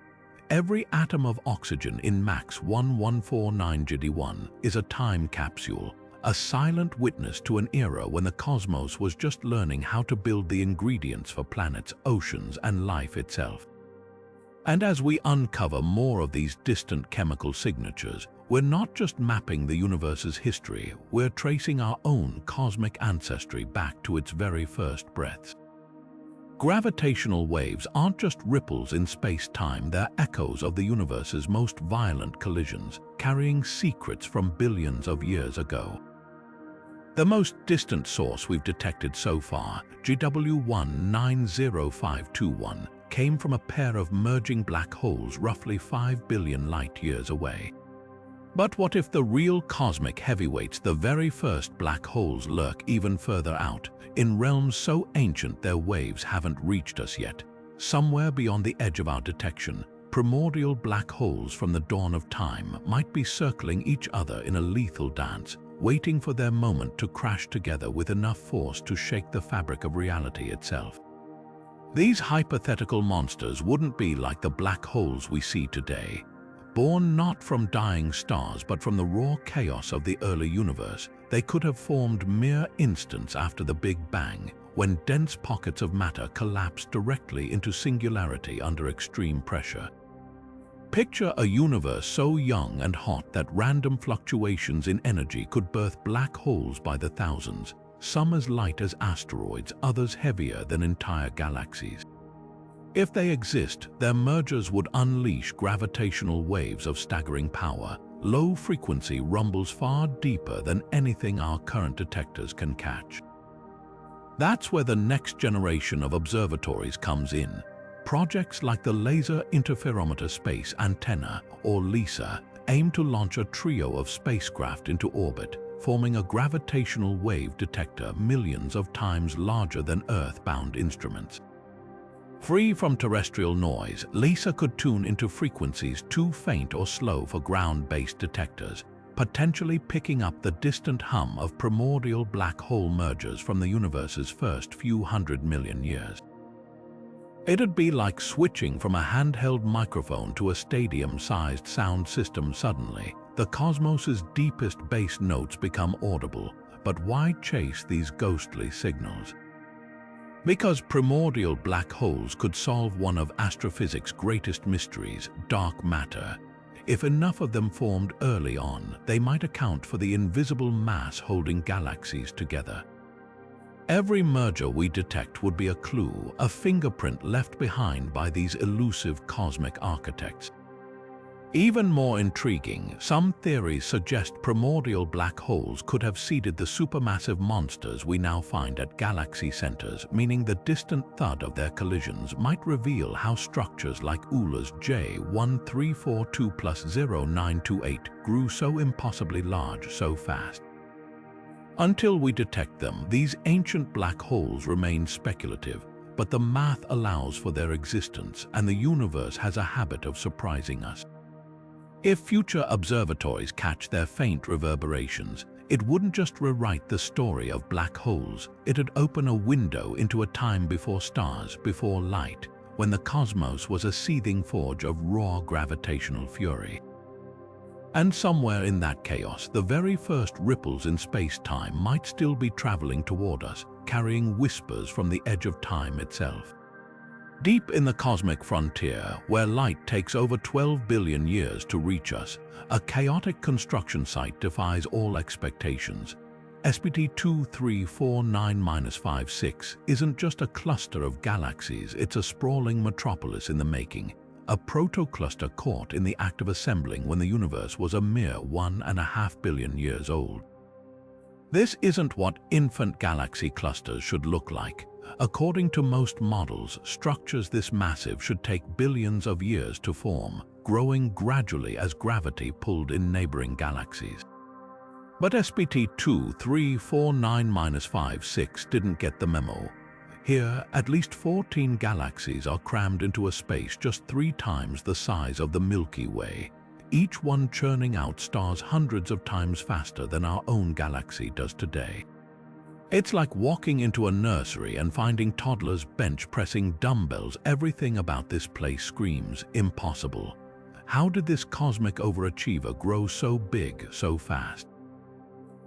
Every atom of oxygen in Max 1149 GD1 is a time capsule, a silent witness to an era when the cosmos was just learning how to build the ingredients for planets, oceans, and life itself. And as we uncover more of these distant chemical signatures, we're not just mapping the universe's history, we're tracing our own cosmic ancestry back to its very first breaths. Gravitational waves aren't just ripples in space-time, they're echoes of the universe's most violent collisions, carrying secrets from billions of years ago. The most distant source we've detected so far, GW190521, came from a pair of merging black holes roughly 5 billion light-years away. But what if the real cosmic heavyweights, the very first black holes, lurk even further out, in realms so ancient their waves haven't reached us yet? Somewhere beyond the edge of our detection, primordial black holes from the dawn of time might be circling each other in a lethal dance, waiting for their moment to crash together with enough force to shake the fabric of reality itself. These hypothetical monsters wouldn't be like the black holes we see today. Born not from dying stars but from the raw chaos of the early universe, they could have formed mere instants after the Big Bang, when dense pockets of matter collapsed directly into singularity under extreme pressure. Picture a universe so young and hot that random fluctuations in energy could birth black holes by the thousands, some as light as asteroids, others heavier than entire galaxies. If they exist, their mergers would unleash gravitational waves of staggering power, low-frequency rumbles far deeper than anything our current detectors can catch. That's where the next generation of observatories comes in. Projects like the Laser Interferometer Space Antenna, or LISA, aim to launch a trio of spacecraft into orbit, forming a gravitational wave detector millions of times larger than Earth-bound instruments. Free from terrestrial noise, LISA could tune into frequencies too faint or slow for ground-based detectors, potentially picking up the distant hum of primordial black hole mergers from the universe's first few 100 million years. It'd be like switching from a handheld microphone to a stadium-sized sound system suddenly. The cosmos's deepest bass notes become audible, but why chase these ghostly signals? Because primordial black holes could solve one of astrophysics' greatest mysteries, dark matter. If enough of them formed early on, they might account for the invisible mass holding galaxies together. Every merger we detect would be a clue, a fingerprint left behind by these elusive cosmic architects. Even more intriguing, some theories suggest primordial black holes could have seeded the supermassive monsters we now find at galaxy centers, meaning the distant thud of their collisions might reveal how structures like Euler's J1342+0928 grew so impossibly large so fast. Until we detect them, these ancient black holes remain speculative, but the math allows for their existence, and the universe has a habit of surprising us. If future observatories catch their faint reverberations, it wouldn't just rewrite the story of black holes, it'd open a window into a time before stars, before light, when the cosmos was a seething forge of raw gravitational fury. And somewhere in that chaos, the very first ripples in space-time might still be traveling toward us, carrying whispers from the edge of time itself. Deep in the cosmic frontier, where light takes over 12 billion years to reach us, a chaotic construction site defies all expectations. SPT 2349-56 isn't just a cluster of galaxies, it's a sprawling metropolis in the making, a protocluster caught in the act of assembling when the universe was a mere 1.5 billion years old. This isn't what infant galaxy clusters should look like. According to most models, structures this massive should take billions of years to form, growing gradually as gravity pulled in neighboring galaxies. But SPT 2349-56 didn't get the memo. Here, at least 14 galaxies are crammed into a space just 3 times the size of the Milky Way, each one churning out stars hundreds of times faster than our own galaxy does today. It's like walking into a nursery and finding toddlers bench-pressing dumbbells. Everything about this place screams impossible. How did this cosmic overachiever grow so big so fast?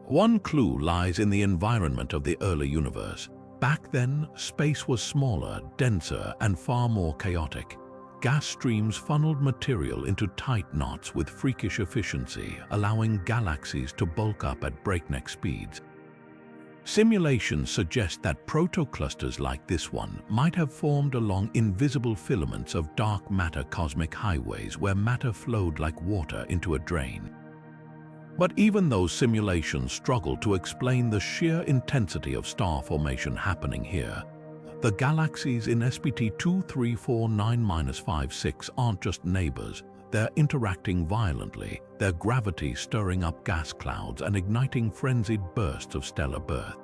One clue lies in the environment of the early universe. Back then, space was smaller, denser, and far more chaotic. Gas streams funneled material into tight knots with freakish efficiency, allowing galaxies to bulk up at breakneck speeds. Simulations suggest that protoclusters like this one might have formed along invisible filaments of dark matter cosmic highways where matter flowed like water into a drain. But even those simulations struggle to explain the sheer intensity of star formation happening here. The galaxies in SPT 2349-56 aren't just neighbors. They're interacting violently, their gravity stirring up gas clouds and igniting frenzied bursts of stellar birth.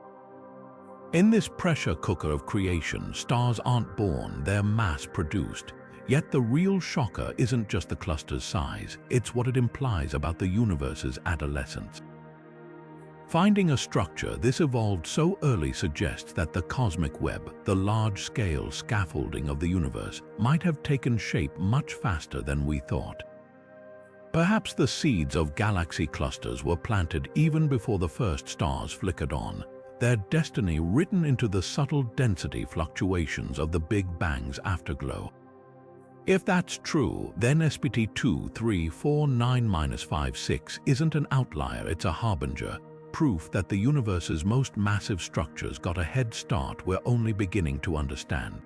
In this pressure cooker of creation, stars aren't born, they're mass-produced. Yet the real shocker isn't just the cluster's size, it's what it implies about the universe's adolescence. Finding a structure this evolved so early suggests that the cosmic web, the large-scale scaffolding of the universe, might have taken shape much faster than we thought. Perhaps the seeds of galaxy clusters were planted even before the first stars flickered on, their destiny written into the subtle density fluctuations of the Big Bang's afterglow. If that's true, then SPT 2349-56 isn't an outlier, it's a harbinger, proof that the universe's most massive structures got a head start we're only beginning to understand.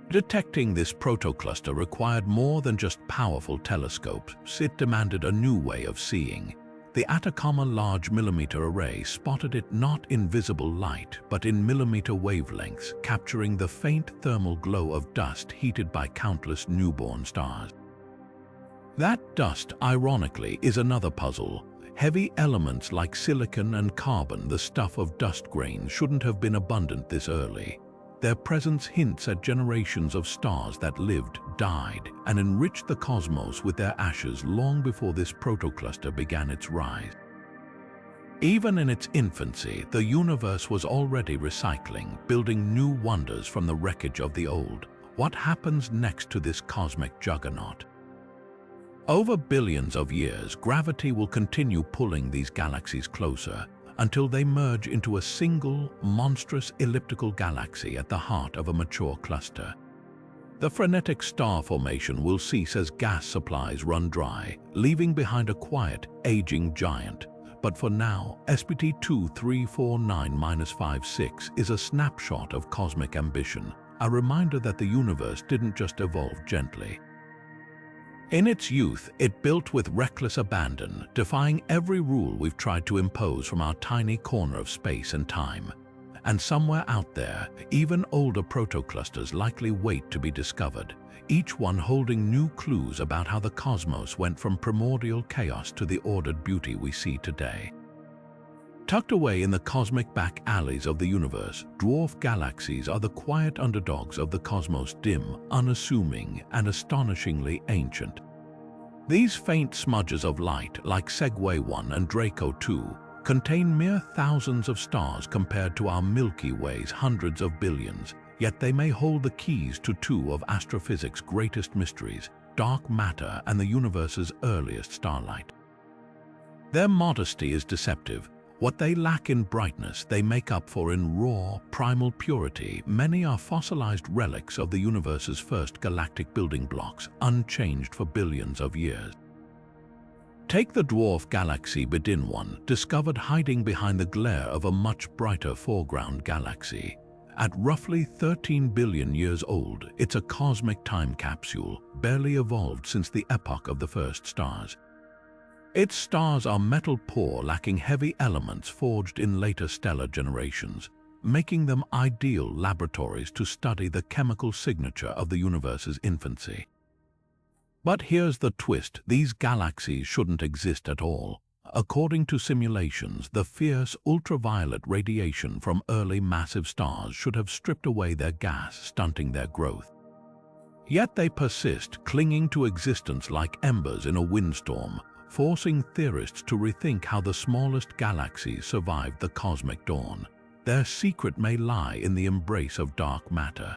Detecting this protocluster required more than just powerful telescopes. It demanded a new way of seeing. The Atacama Large Millimeter Array spotted it not in visible light, but in millimeter wavelengths, capturing the faint thermal glow of dust heated by countless newborn stars. That dust, ironically, is another puzzle. Heavy elements like silicon and carbon, the stuff of dust grains, shouldn't have been abundant this early. Their presence hints at generations of stars that lived, died, and enriched the cosmos with their ashes long before this protocluster began its rise. Even in its infancy, the universe was already recycling, building new wonders from the wreckage of the old. What happens next to this cosmic juggernaut? Over billions of years, gravity will continue pulling these galaxies closer, until they merge into a single, monstrous elliptical galaxy at the heart of a mature cluster. The frenetic star formation will cease as gas supplies run dry, leaving behind a quiet, aging giant. But for now, SPT 2349-56 is a snapshot of cosmic ambition, a reminder that the universe didn't just evolve gently. In its youth, it built with reckless abandon, defying every rule we've tried to impose from our tiny corner of space and time. And somewhere out there, even older protoclusters likely wait to be discovered, each one holding new clues about how the cosmos went from primordial chaos to the ordered beauty we see today. Tucked away in the cosmic back alleys of the universe, dwarf galaxies are the quiet underdogs of the cosmos, dim, unassuming, and astonishingly ancient. These faint smudges of light, like Segway 1 and Draco 2, contain mere thousands of stars compared to our Milky Way's hundreds of billions, yet they may hold the keys to two of astrophysics' greatest mysteries, dark matter and the universe's earliest starlight. Their modesty is deceptive. What they lack in brightness, they make up for in raw, primal purity. Many are fossilized relics of the universe's first galactic building blocks, unchanged for billions of years. Take the dwarf galaxy Bedin 1, discovered hiding behind the glare of a much brighter foreground galaxy. At roughly 13 billion years old, it's a cosmic time capsule, barely evolved since the epoch of the first stars. Its stars are metal poor, lacking heavy elements forged in later stellar generations, making them ideal laboratories to study the chemical signature of the universe's infancy. But here's the twist: these galaxies shouldn't exist at all. According to simulations, the fierce ultraviolet radiation from early massive stars should have stripped away their gas, stunting their growth. Yet they persist, clinging to existence like embers in a windstorm, forcing theorists to rethink how the smallest galaxies survived the cosmic dawn. Their secret may lie in the embrace of dark matter.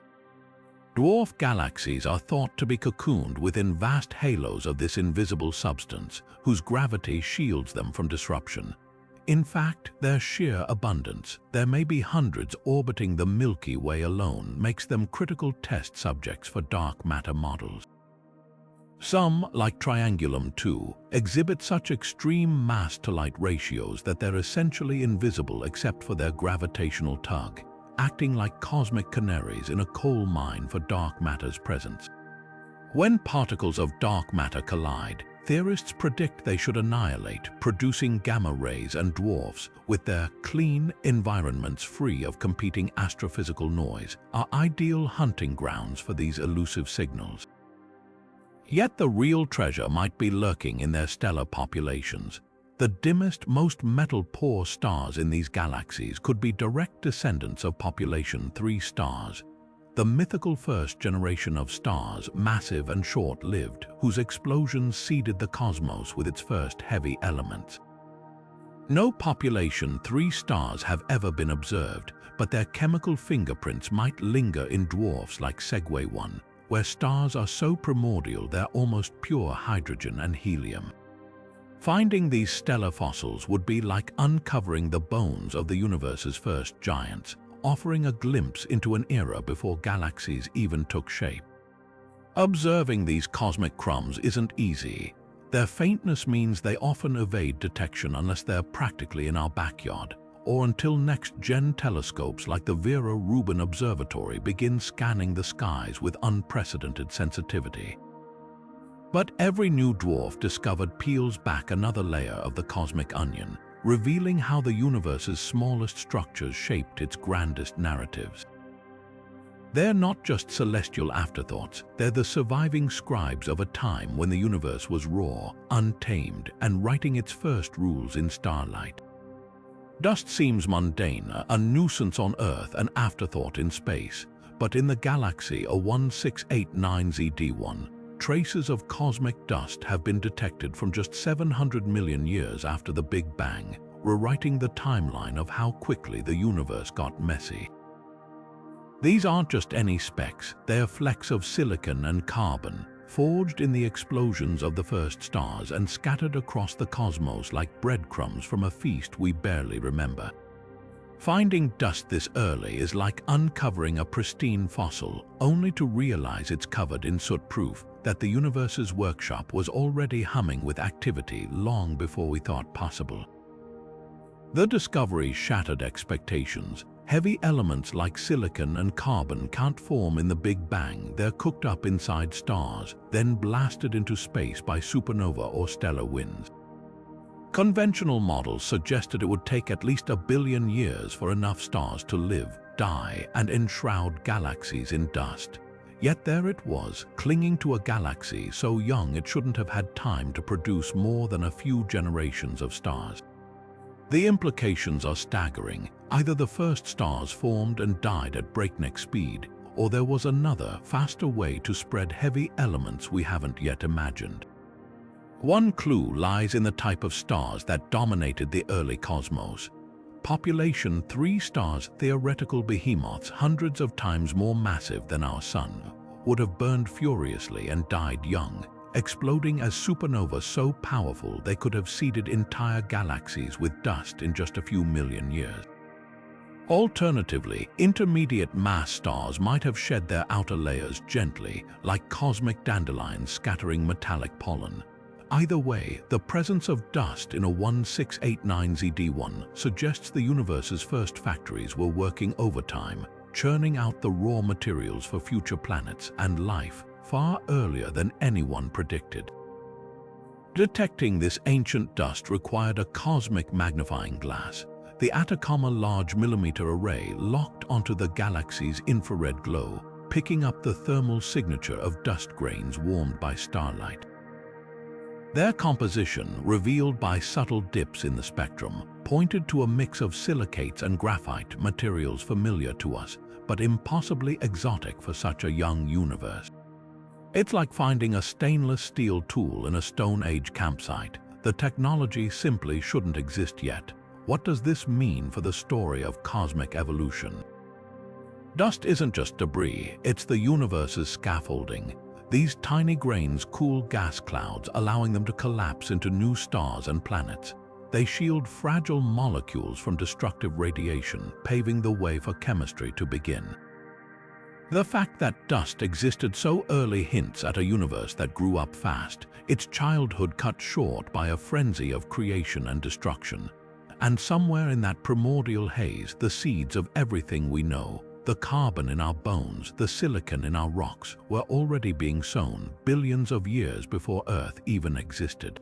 Dwarf galaxies are thought to be cocooned within vast halos of this invisible substance, whose gravity shields them from disruption. In fact, their sheer abundance, there may be hundreds orbiting the Milky Way alone, makes them critical test subjects for dark matter models. Some, like Triangulum 2, exhibit such extreme mass-to-light ratios that they're essentially invisible except for their gravitational tug, acting like cosmic canaries in a coal mine for dark matter's presence. When particles of dark matter collide, theorists predict they should annihilate, producing gamma rays and dwarfs. With their clean environments free of competing astrophysical noise, are ideal hunting grounds for these elusive signals. Yet the real treasure might be lurking in their stellar populations. The dimmest, most metal-poor stars in these galaxies could be direct descendants of population 3 stars, the mythical first generation of stars, massive and short-lived, whose explosions seeded the cosmos with its first heavy elements. No population 3 stars have ever been observed, but their chemical fingerprints might linger in dwarfs like Segway 1, where stars are so primordial they're almost pure hydrogen and helium. Finding these stellar fossils would be like uncovering the bones of the universe's first giants, offering a glimpse into an era before galaxies even took shape. Observing these cosmic crumbs isn't easy. Their faintness means they often evade detection unless they're practically in our backyard, or until next-gen telescopes like the Vera Rubin Observatory begin scanning the skies with unprecedented sensitivity. But every new dwarf discovered peels back another layer of the cosmic onion, revealing how the universe's smallest structures shaped its grandest narratives. They're not just celestial afterthoughts, they're the surviving scribes of a time when the universe was raw, untamed, and writing its first rules in starlight. Dust seems mundane, a nuisance on Earth, an afterthought in space, but in the galaxy A1689ZD1, traces of cosmic dust have been detected from just 700 million years after the Big Bang, rewriting the timeline of how quickly the universe got messy. These aren't just any specks, they are flecks of silicon and carbon, forged in the explosions of the first stars and scattered across the cosmos like breadcrumbs from a feast we barely remember. Finding dust this early is like uncovering a pristine fossil, only to realize it's covered in soot, proof that the universe's workshop was already humming with activity long before we thought possible. The discovery shattered expectations, Heavy elements like silicon and carbon can't form in the Big Bang. They're cooked up inside stars, then blasted into space by supernova or stellar winds. Conventional models suggested it would take at least 1 billion years for enough stars to live, die, and enshroud galaxies in dust. Yet there it was, clinging to a galaxy so young it shouldn't have had time to produce more than a few generations of stars. The implications are staggering. Either the first stars formed and died at breakneck speed, or there was another, faster way to spread heavy elements we haven't yet imagined. One clue lies in the type of stars that dominated the early cosmos. Population 3 stars, theoretical behemoths hundreds of times more massive than our Sun, would have burned furiously and died young, exploding as supernovas so powerful they could have seeded entire galaxies with dust in just a few million years. Alternatively, intermediate mass stars might have shed their outer layers gently, like cosmic dandelions scattering metallic pollen. Either way, the presence of dust in a 1689ZD1 suggests the universe's first factories were working overtime, churning out the raw materials for future planets and life far earlier than anyone predicted. Detecting this ancient dust required a cosmic magnifying glass. The Atacama Large Millimeter Array locked onto the galaxy's infrared glow, picking up the thermal signature of dust grains warmed by starlight. Their composition, revealed by subtle dips in the spectrum, pointed to a mix of silicates and graphite, materials familiar to us, but impossibly exotic for such a young universe. It's like finding a stainless steel tool in a Stone Age campsite. The technology simply shouldn't exist yet. What does this mean for the story of cosmic evolution? Dust isn't just debris, it's the universe's scaffolding. These tiny grains cool gas clouds, allowing them to collapse into new stars and planets. They shield fragile molecules from destructive radiation, paving the way for chemistry to begin. The fact that dust existed so early hints at a universe that grew up fast, its childhood cut short by a frenzy of creation and destruction. And somewhere in that primordial haze, the seeds of everything we know, the carbon in our bones, the silicon in our rocks, were already being sown billions of years before Earth even existed.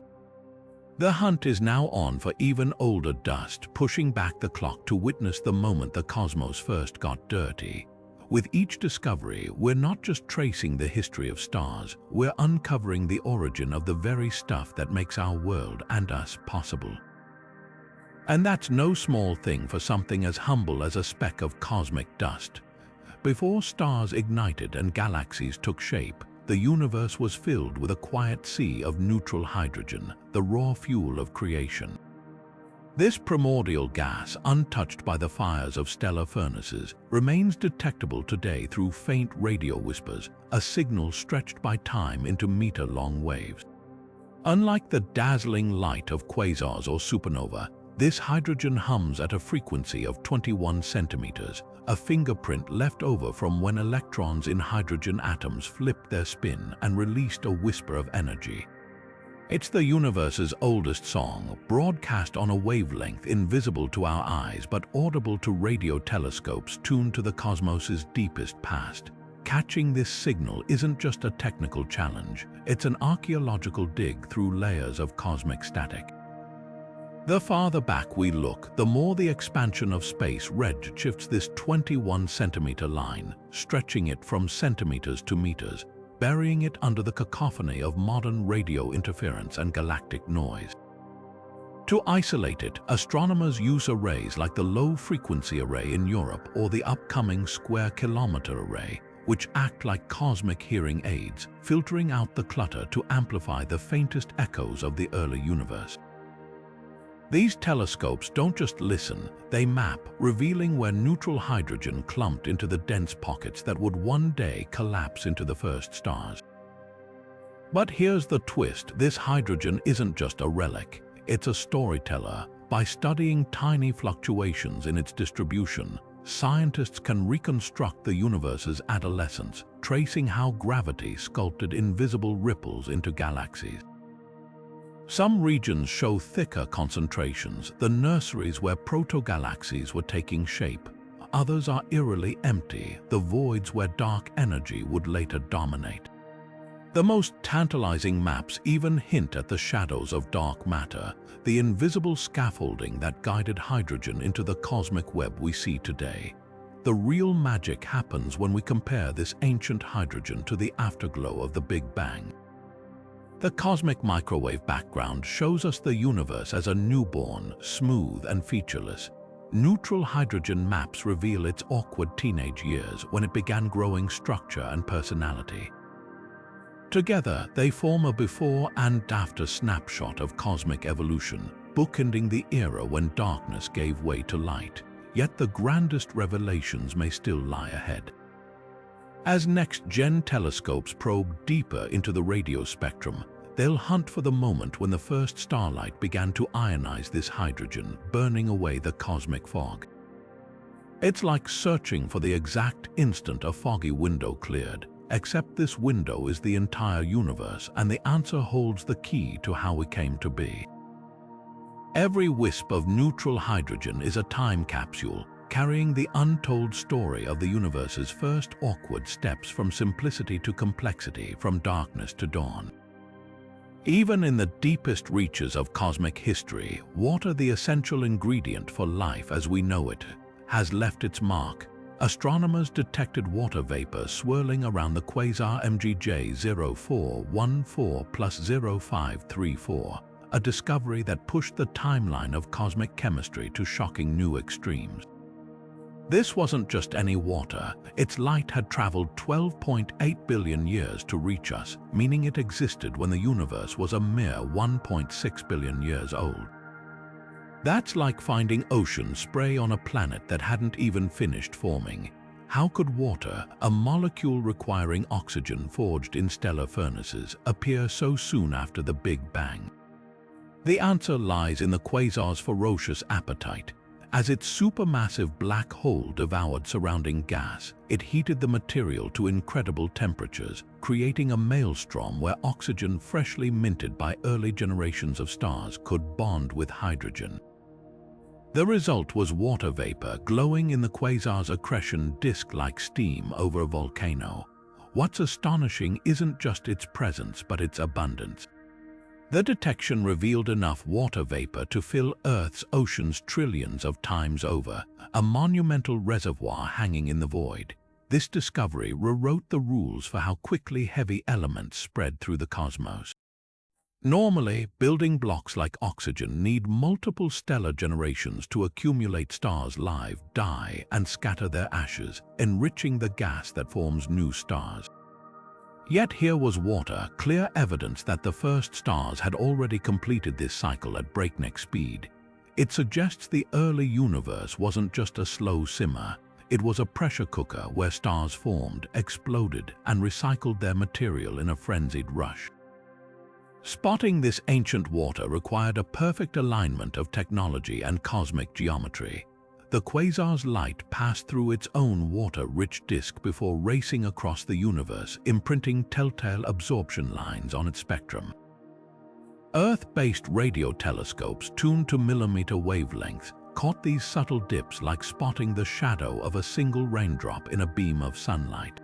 The hunt is now on for even older dust, pushing back the clock to witness the moment the cosmos first got dirty. With each discovery, we're not just tracing the history of stars, we're uncovering the origin of the very stuff that makes our world and us possible. And that's no small thing for something as humble as a speck of cosmic dust. Before stars ignited and galaxies took shape, the universe was filled with a quiet sea of neutral hydrogen, the raw fuel of creation. This primordial gas, untouched by the fires of stellar furnaces, remains detectable today through faint radio whispers, a signal stretched by time into meter-long waves. Unlike the dazzling light of quasars or supernova, this hydrogen hums at a frequency of 21 centimeters, a fingerprint left over from when electrons in hydrogen atoms flipped their spin and released a whisper of energy. It's the universe's oldest song, broadcast on a wavelength invisible to our eyes but audible to radio telescopes tuned to the cosmos's deepest past. Catching this signal isn't just a technical challenge, it's an archaeological dig through layers of cosmic static. The farther back we look, the more the expansion of space redshifts this 21-centimeter line, stretching it from centimeters to meters, burying it under the cacophony of modern radio interference and galactic noise. To isolate it, astronomers use arrays like the low-frequency array in Europe or the upcoming square-kilometer array, which act like cosmic hearing aids, filtering out the clutter to amplify the faintest echoes of the early universe. These telescopes don't just listen, they map, revealing where neutral hydrogen clumped into the dense pockets that would one day collapse into the first stars. But here's the twist, this hydrogen isn't just a relic, it's a storyteller. By studying tiny fluctuations in its distribution, scientists can reconstruct the universe's adolescence, tracing how gravity sculpted invisible ripples into galaxies. Some regions show thicker concentrations, the nurseries where proto-galaxies were taking shape. others are eerily empty, the voids where dark energy would later dominate. The most tantalizing maps even hint at the shadows of dark matter, the invisible scaffolding that guided hydrogen into the cosmic web we see today. The real magic happens when we compare this ancient hydrogen to the afterglow of the Big Bang. The cosmic microwave background shows us the universe as a newborn, smooth and featureless. Neutral hydrogen maps reveal its awkward teenage years when it began growing structure and personality. Together, they form a before and after snapshot of cosmic evolution, bookending the era when darkness gave way to light. Yet the grandest revelations may still lie ahead. As next-gen telescopes probe deeper into the radio spectrum, they'll hunt for the moment when the first starlight began to ionize this hydrogen, burning away the cosmic fog. It's like searching for the exact instant a foggy window cleared, except this window is the entire universe, and the answer holds the key to how we came to be. Every wisp of neutral hydrogen is a time capsule, carrying the untold story of the universe's first awkward steps from simplicity to complexity, from darkness to dawn. Even in the deepest reaches of cosmic history, water, the essential ingredient for life as we know it, has left its mark. Astronomers detected water vapor swirling around the quasar MGJ 0414+0534, a discovery that pushed the timeline of cosmic chemistry to shocking new extremes. This wasn't just any water. Its light had traveled 12.8 billion years to reach us, meaning it existed when the universe was a mere 1.6 billion years old. That's like finding ocean spray on a planet that hadn't even finished forming. How could water, a molecule requiring oxygen forged in stellar furnaces, appear so soon after the Big Bang? The answer lies in the quasar's ferocious appetite. As its supermassive black hole devoured surrounding gas, it heated the material to incredible temperatures, creating a maelstrom where oxygen freshly minted by early generations of stars could bond with hydrogen. The result was water vapor glowing in the quasar's accretion disk like steam over a volcano. What's astonishing isn't just its presence but its abundance. The detection revealed enough water vapor to fill Earth's oceans trillions of times over, a monumental reservoir hanging in the void. This discovery rewrote the rules for how quickly heavy elements spread through the cosmos. Normally, building blocks like oxygen need multiple stellar generations to accumulate stars live, die, and scatter their ashes, enriching the gas that forms new stars. Yet here was water, clear evidence that the first stars had already completed this cycle at breakneck speed. It suggests the early universe wasn't just a slow simmer. It was a pressure cooker where stars formed, exploded, and recycled their material in a frenzied rush. Spotting this ancient water required a perfect alignment of technology and cosmic geometry. The quasar's light passed through its own water-rich disk before racing across the universe, imprinting telltale absorption lines on its spectrum. Earth-based radio telescopes tuned to millimeter wavelengths caught these subtle dips like spotting the shadow of a single raindrop in a beam of sunlight.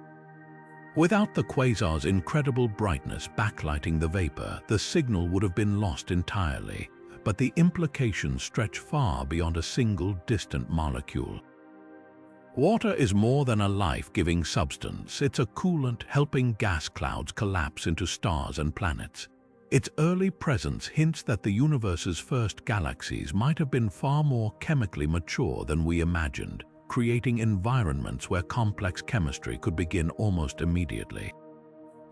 Without the quasar's incredible brightness backlighting the vapor, the signal would have been lost entirely. But the implications stretch far beyond a single distant molecule. Water is more than a life-giving substance. It's a coolant helping gas clouds collapse into stars and planets. Its early presence hints that the universe's first galaxies might have been far more chemically mature than we imagined, creating environments where complex chemistry could begin almost immediately.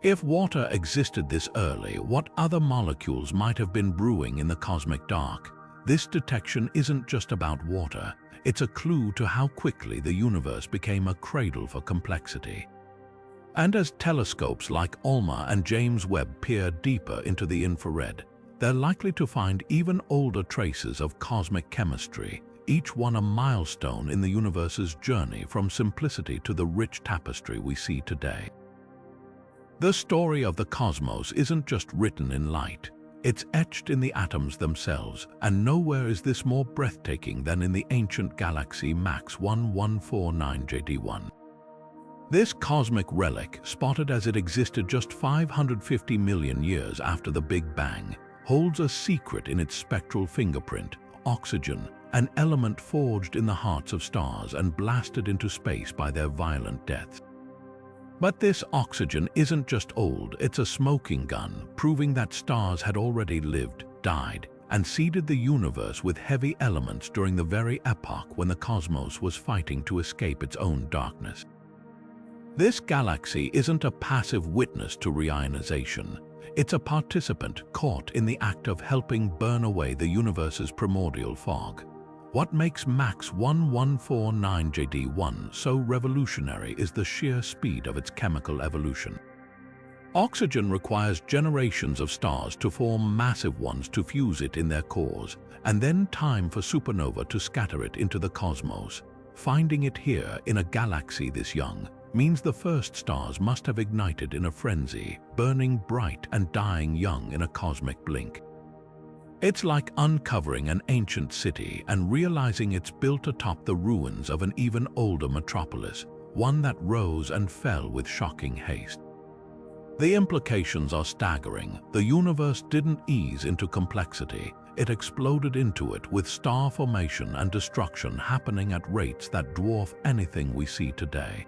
If water existed this early, what other molecules might have been brewing in the cosmic dark? This detection isn't just about water, it's a clue to how quickly the universe became a cradle for complexity. And as telescopes like ALMA and James Webb peer deeper into the infrared, they're likely to find even older traces of cosmic chemistry, each one a milestone in the universe's journey from simplicity to the rich tapestry we see today. The story of the cosmos isn't just written in light. It's etched in the atoms themselves, and nowhere is this more breathtaking than in the ancient galaxy MAX 1149 JD1. This cosmic relic, spotted as it existed just 550 million years after the Big Bang, holds a secret in its spectral fingerprint: oxygen, an element forged in the hearts of stars and blasted into space by their violent deaths. But this oxygen isn't just old, it's a smoking gun, proving that stars had already lived, died, and seeded the universe with heavy elements during the very epoch when the cosmos was fighting to escape its own darkness. This galaxy isn't a passive witness to reionization. It's a participant caught in the act of helping burn away the universe's primordial fog. What makes MAX 1149 JD1 so revolutionary is the sheer speed of its chemical evolution. Oxygen requires generations of stars to form massive ones to fuse it in their cores, and then time for supernova to scatter it into the cosmos. Finding it here in a galaxy this young means the first stars must have ignited in a frenzy, burning bright and dying young in a cosmic blink. It's like uncovering an ancient city and realizing it's built atop the ruins of an even older metropolis, one that rose and fell with shocking haste. The implications are staggering. The universe didn't ease into complexity. It exploded into it, with star formation and destruction happening at rates that dwarf anything we see today.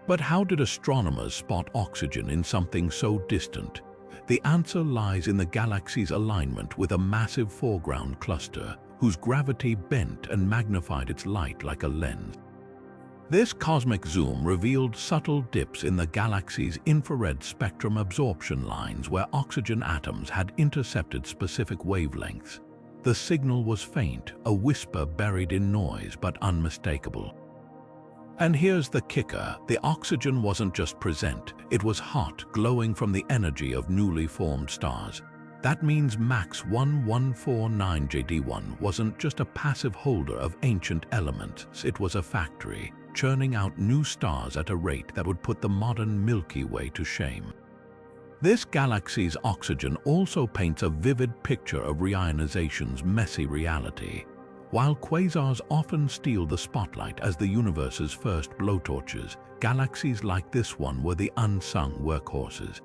But how did astronomers spot oxygen in something so distant? The answer lies in the galaxy's alignment with a massive foreground cluster, whose gravity bent and magnified its light like a lens. This cosmic zoom revealed subtle dips in the galaxy's infrared spectrum absorption lines where oxygen atoms had intercepted specific wavelengths. The signal was faint, a whisper buried in noise but unmistakable. And here's the kicker: the oxygen wasn't just present, it was hot, glowing from the energy of newly formed stars. That means MAX 1149 JD1 wasn't just a passive holder of ancient elements, it was a factory, churning out new stars at a rate that would put the modern Milky Way to shame. This galaxy's oxygen also paints a vivid picture of reionization's messy reality. While quasars often steal the spotlight as the universe's first blowtorches, galaxies like this one were the unsung workhorses.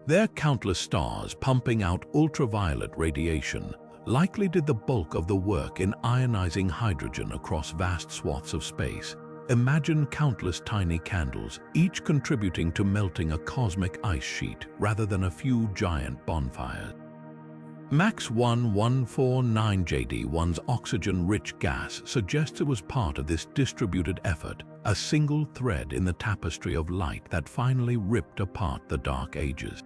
Their countless stars pumping out ultraviolet radiation likely did the bulk of the work in ionizing hydrogen across vast swaths of space. Imagine countless tiny candles, each contributing to melting a cosmic ice sheet rather than a few giant bonfires. MAX 1149 JD1's oxygen-rich gas suggests it was part of this distributed effort, a single thread in the tapestry of light that finally ripped apart the Dark Ages.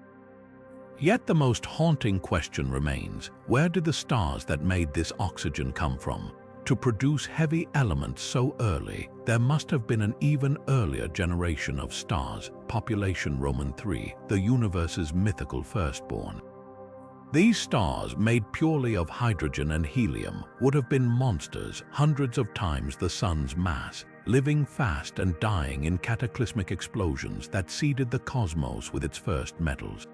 Yet the most haunting question remains: where did the stars that made this oxygen come from? To produce heavy elements so early, there must have been an even earlier generation of stars, population Roman 3, the universe's mythical firstborn. These stars, made purely of hydrogen and helium, would have been monsters, hundreds of times the Sun's mass, living fast and dying in cataclysmic explosions that seeded the cosmos with its first metals.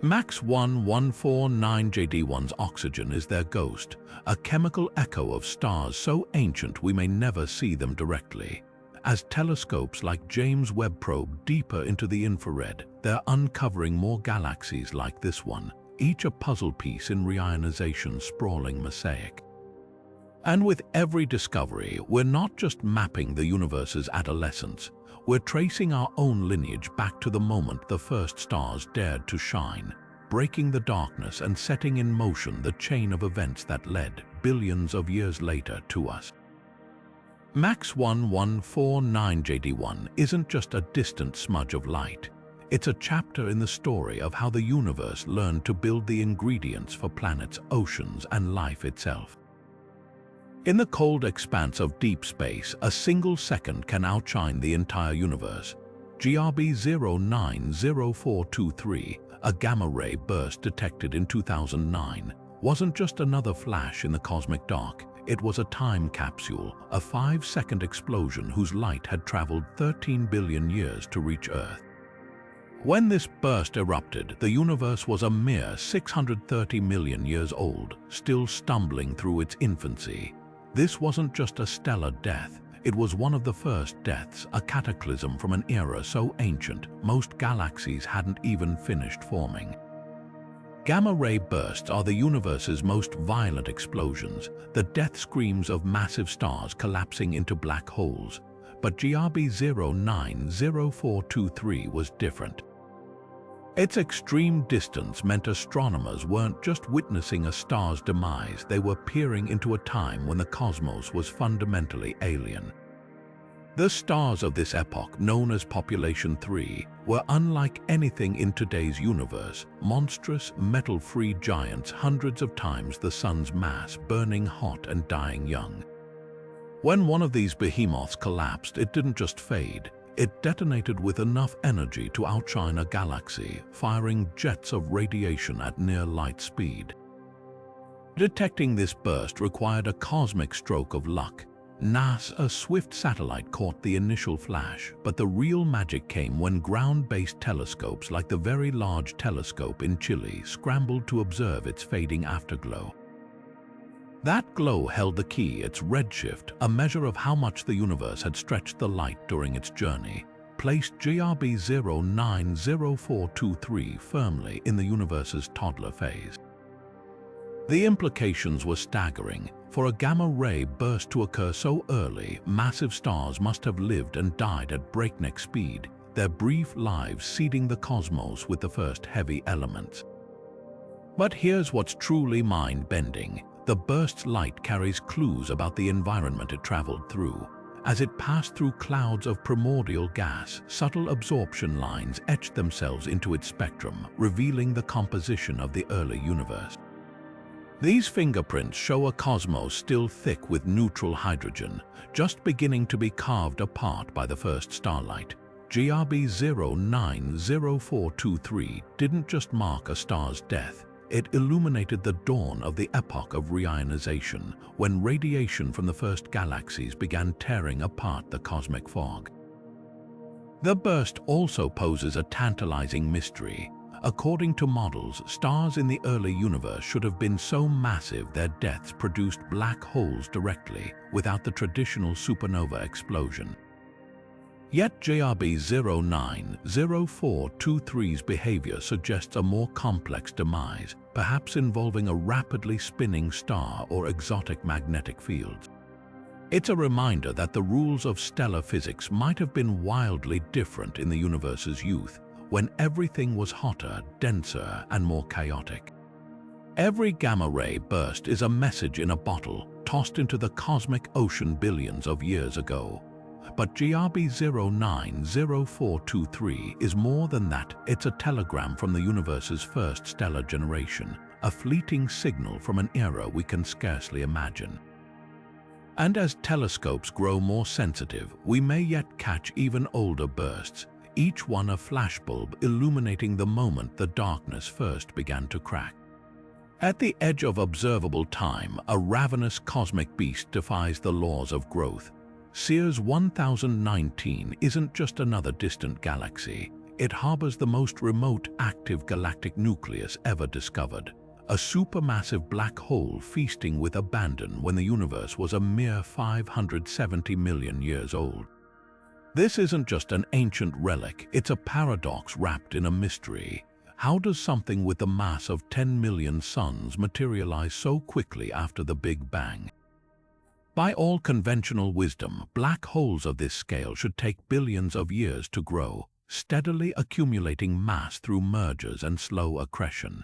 MAX 1149 JD1's oxygen is their ghost, a chemical echo of stars so ancient we may never see them directly. As telescopes like James Webb probe deeper into the infrared, they're uncovering more galaxies like this one, each a puzzle piece in reionization sprawling mosaic. And with every discovery, we're not just mapping the universe's adolescence, we're tracing our own lineage back to the moment the first stars dared to shine, breaking the darkness and setting in motion the chain of events that led, billions of years later, to us. MAX 1149 JD1 isn't just a distant smudge of light. It's a chapter in the story of how the universe learned to build the ingredients for planets, oceans, and life itself. In the cold expanse of deep space, a single second can outshine the entire universe. GRB 090423, a gamma-ray burst detected in 2009, wasn't just another flash in the cosmic dark. It was a time capsule, a 5-second explosion whose light had traveled 13 billion years to reach Earth. When this burst erupted, the universe was a mere 630 million years old, still stumbling through its infancy. This wasn't just a stellar death, it was one of the first deaths, a cataclysm from an era so ancient most galaxies hadn't even finished forming. Gamma-ray bursts are the universe's most violent explosions, the death screams of massive stars collapsing into black holes. But GRB 090423 was different. Its extreme distance meant astronomers weren't just witnessing a star's demise, they were peering into a time when the cosmos was fundamentally alien. The stars of this epoch, known as Population 3, were unlike anything in today's universe, monstrous, metal-free giants hundreds of times the sun's mass, burning hot and dying young. When one of these behemoths collapsed, it didn't just fade, it detonated with enough energy to outshine a galaxy, firing jets of radiation at near light speed. Detecting this burst required a cosmic stroke of luck. NASA's Swift satellite caught the initial flash, but the real magic came when ground-based telescopes like the Very Large Telescope in Chile scrambled to observe its fading afterglow. That glow held the key, its redshift, a measure of how much the universe had stretched the light during its journey, placed GRB 090423 firmly in the universe's toddler phase. The implications were staggering. For a gamma-ray burst to occur so early, massive stars must have lived and died at breakneck speed, their brief lives seeding the cosmos with the first heavy elements. But here's what's truly mind-bending. The burst's light carries clues about the environment it traveled through. As it passed through clouds of primordial gas, subtle absorption lines etched themselves into its spectrum, revealing the composition of the early universe. These fingerprints show a cosmos still thick with neutral hydrogen, just beginning to be carved apart by the first starlight. GRB 090423 didn't just mark a star's death, it illuminated the dawn of the epoch of reionization, when radiation from the first galaxies began tearing apart the cosmic fog. The burst also poses a tantalizing mystery. According to models, stars in the early universe should have been so massive their deaths produced black holes directly, without the traditional supernova explosion. Yet GRB 090423's behavior suggests a more complex demise, perhaps involving a rapidly spinning star or exotic magnetic fields. It's a reminder that the rules of stellar physics might have been wildly different in the universe's youth, when everything was hotter, denser, and more chaotic. Every gamma-ray burst is a message in a bottle, tossed into the cosmic ocean billions of years ago. But GRB 090423 is more than that. It's a telegram from the universe's first stellar generation, a fleeting signal from an era we can scarcely imagine. And as telescopes grow more sensitive, we may yet catch even older bursts, each one a flashbulb illuminating the moment the darkness first began to crack. At the edge of observable time, a ravenous cosmic beast defies the laws of growth. Sears 1019 isn't just another distant galaxy. It harbors the most remote active galactic nucleus ever discovered, a supermassive black hole feasting with abandon when the universe was a mere 570 million years old. This isn't just an ancient relic, it's a paradox wrapped in a mystery. How does something with the mass of 10 million suns materialize so quickly after the Big Bang? By all conventional wisdom, black holes of this scale should take billions of years to grow, steadily accumulating mass through mergers and slow accretion.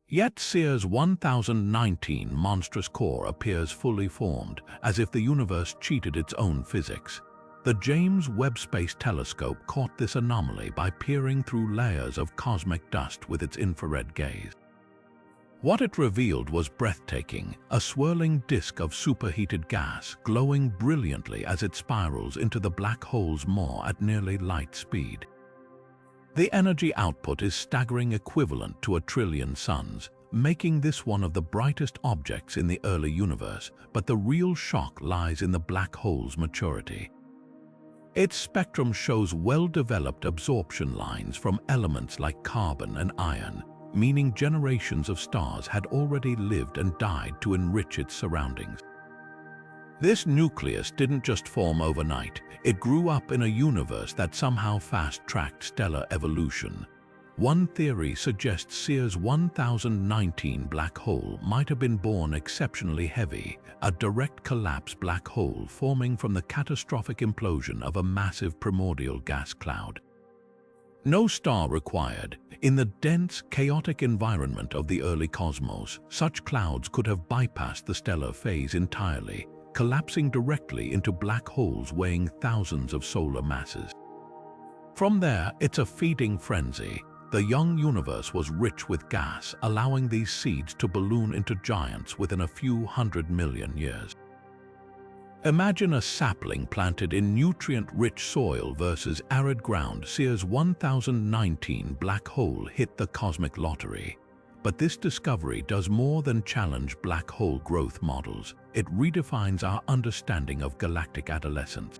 Yet Sears 1019's monstrous core appears fully formed, as if the universe cheated its own physics. The James Webb Space Telescope caught this anomaly by peering through layers of cosmic dust with its infrared gaze. What it revealed was breathtaking, a swirling disk of superheated gas glowing brilliantly as it spirals into the black hole's maw at nearly light speed. The energy output is staggering, equivalent to 1 trillion suns, making this one of the brightest objects in the early universe, but the real shock lies in the black hole's maturity. Its spectrum shows well-developed absorption lines from elements like carbon and iron, meaning generations of stars had already lived and died to enrich its surroundings. This nucleus didn't just form overnight, it grew up in a universe that somehow fast-tracked stellar evolution. One theory suggests Sears 1019 black hole might have been born exceptionally heavy, a direct collapse black hole forming from the catastrophic implosion of a massive primordial gas cloud. No star required. In the dense, chaotic environment of the early cosmos, such clouds could have bypassed the stellar phase entirely, collapsing directly into black holes weighing thousands of solar masses. From there, it's a feeding frenzy. The young universe was rich with gas, allowing these seeds to balloon into giants within a few 100 million years. Imagine a sapling planted in nutrient-rich soil versus arid ground. Sears 1019 black hole hit the cosmic lottery. But this discovery does more than challenge black hole growth models. It redefines our understanding of galactic adolescence.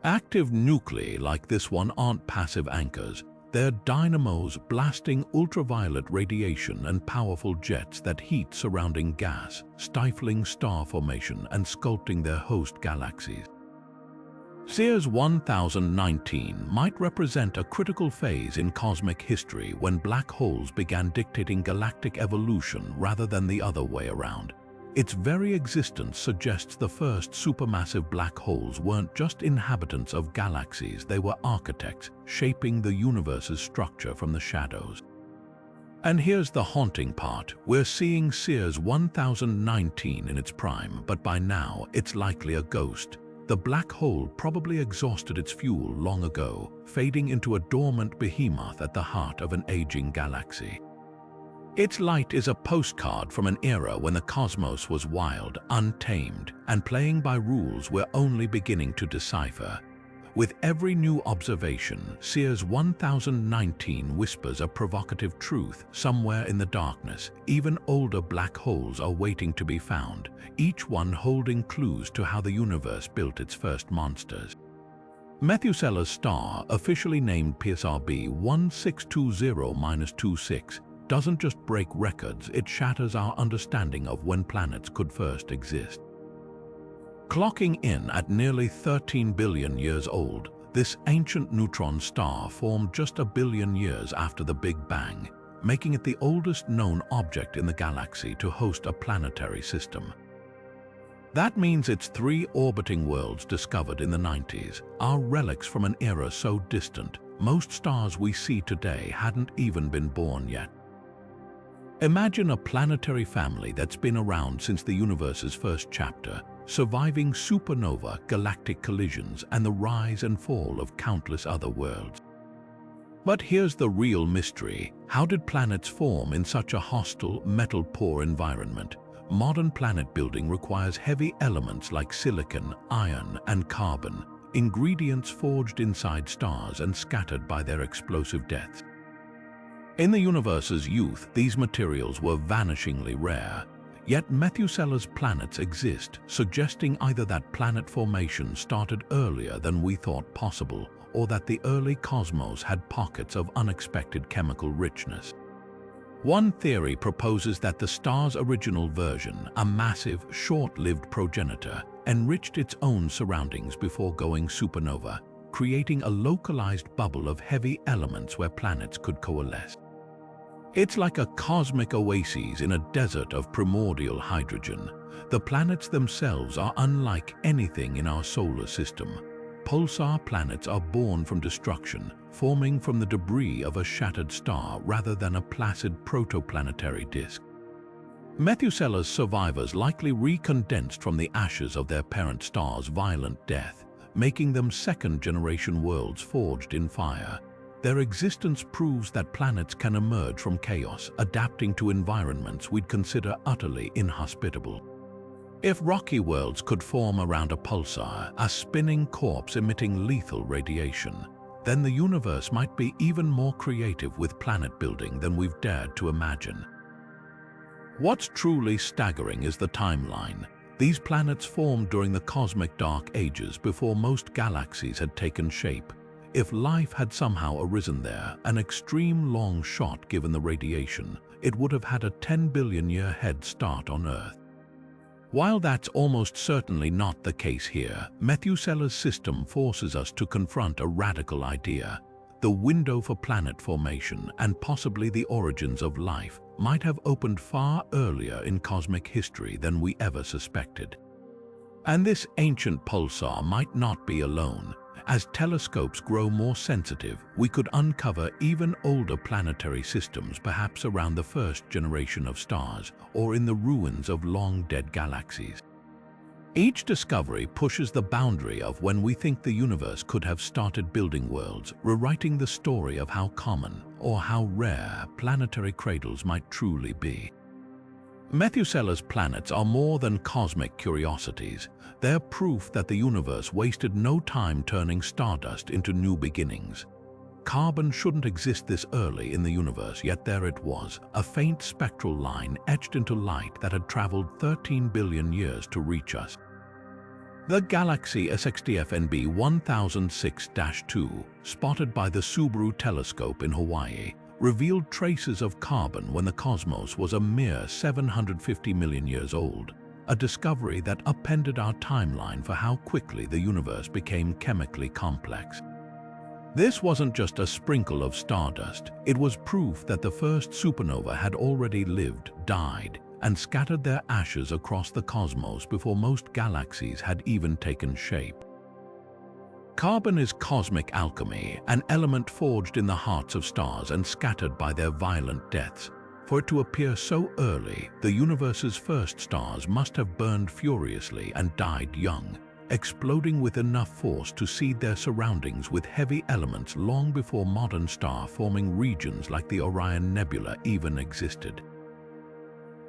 Active nuclei like this one aren't passive anchors. They're dynamos blasting ultraviolet radiation and powerful jets that heat surrounding gas, stifling star formation and sculpting their host galaxies. Sears 1019 might represent a critical phase in cosmic history when black holes began dictating galactic evolution rather than the other way around. Its very existence suggests the first supermassive black holes weren't just inhabitants of galaxies, they were architects, shaping the universe's structure from the shadows. And here's the haunting part. We're seeing Sears 1019 in its prime, but by now it's likely a ghost. The black hole probably exhausted its fuel long ago, fading into a dormant behemoth at the heart of an aging galaxy. Its light is a postcard from an era when the cosmos was wild, untamed, and playing by rules we're only beginning to decipher. With every new observation, Sears 1019 whispers a provocative truth somewhere in the darkness. Even older black holes are waiting to be found, each one holding clues to how the universe built its first monsters. Methuselah's star, officially named PSRB 1620-26, doesn't just break records, it shatters our understanding of when planets could first exist. Clocking in at nearly 13 billion years old, this ancient neutron star formed just a billion years after the Big Bang, making it the oldest known object in the galaxy to host a planetary system. That means its 3 orbiting worlds discovered in the 90s are relics from an era so distant, most stars we see today hadn't even been born yet. Imagine a planetary family that's been around since the universe's first chapter, surviving supernova, galactic collisions, and the rise and fall of countless other worlds. But here's the real mystery. How did planets form in such a hostile, metal-poor environment? Modern planet building requires heavy elements like silicon, iron, and carbon, ingredients forged inside stars and scattered by their explosive deaths. In the universe's youth, these materials were vanishingly rare. Yet Methuselah's planets exist, suggesting either that planet formation started earlier than we thought possible, or that the early cosmos had pockets of unexpected chemical richness. One theory proposes that the star's original version, a massive, short-lived progenitor, enriched its own surroundings before going supernova, creating a localized bubble of heavy elements where planets could coalesce. It's like a cosmic oasis in a desert of primordial hydrogen. The planets themselves are unlike anything in our solar system. Pulsar planets are born from destruction, forming from the debris of a shattered star rather than a placid protoplanetary disk. Methuselah's survivors likely recondensed from the ashes of their parent star's violent death, making them second-generation worlds forged in fire. Their existence proves that planets can emerge from chaos, adapting to environments we'd consider utterly inhospitable. If rocky worlds could form around a pulsar, a spinning corpse emitting lethal radiation, then the universe might be even more creative with planet building than we've dared to imagine. What's truly staggering is the timeline. These planets formed during the cosmic dark ages before most galaxies had taken shape. If life had somehow arisen there, an extreme long shot given the radiation, it would have had a 10 billion year head start on Earth. While that's almost certainly not the case here, Methuselah's system forces us to confront a radical idea. The window for planet formation and possibly the origins of life might have opened far earlier in cosmic history than we ever suspected. And this ancient pulsar might not be alone. As telescopes grow more sensitive, we could uncover even older planetary systems, perhaps around the first generation of stars or in the ruins of long-dead galaxies. Each discovery pushes the boundary of when we think the universe could have started building worlds, rewriting the story of how common or how rare planetary cradles might truly be. Methuselah's planets are more than cosmic curiosities. They're proof that the universe wasted no time turning stardust into new beginnings. Carbon shouldn't exist this early in the universe, yet there it was, a faint spectral line etched into light that had traveled 13 billion years to reach us. The galaxy SXTF-NB 1006-2, spotted by the Subaru telescope in Hawaii, revealed traces of carbon when the cosmos was a mere 750 million years old, a discovery that upended our timeline for how quickly the universe became chemically complex. This wasn't just a sprinkle of stardust, it was proof that the first supernova had already lived, died, and scattered their ashes across the cosmos before most galaxies had even taken shape. Carbon is cosmic alchemy, an element forged in the hearts of stars and scattered by their violent deaths. For it to appear so early, the universe's first stars must have burned furiously and died young, exploding with enough force to seed their surroundings with heavy elements long before modern star-forming regions like the Orion Nebula even existed.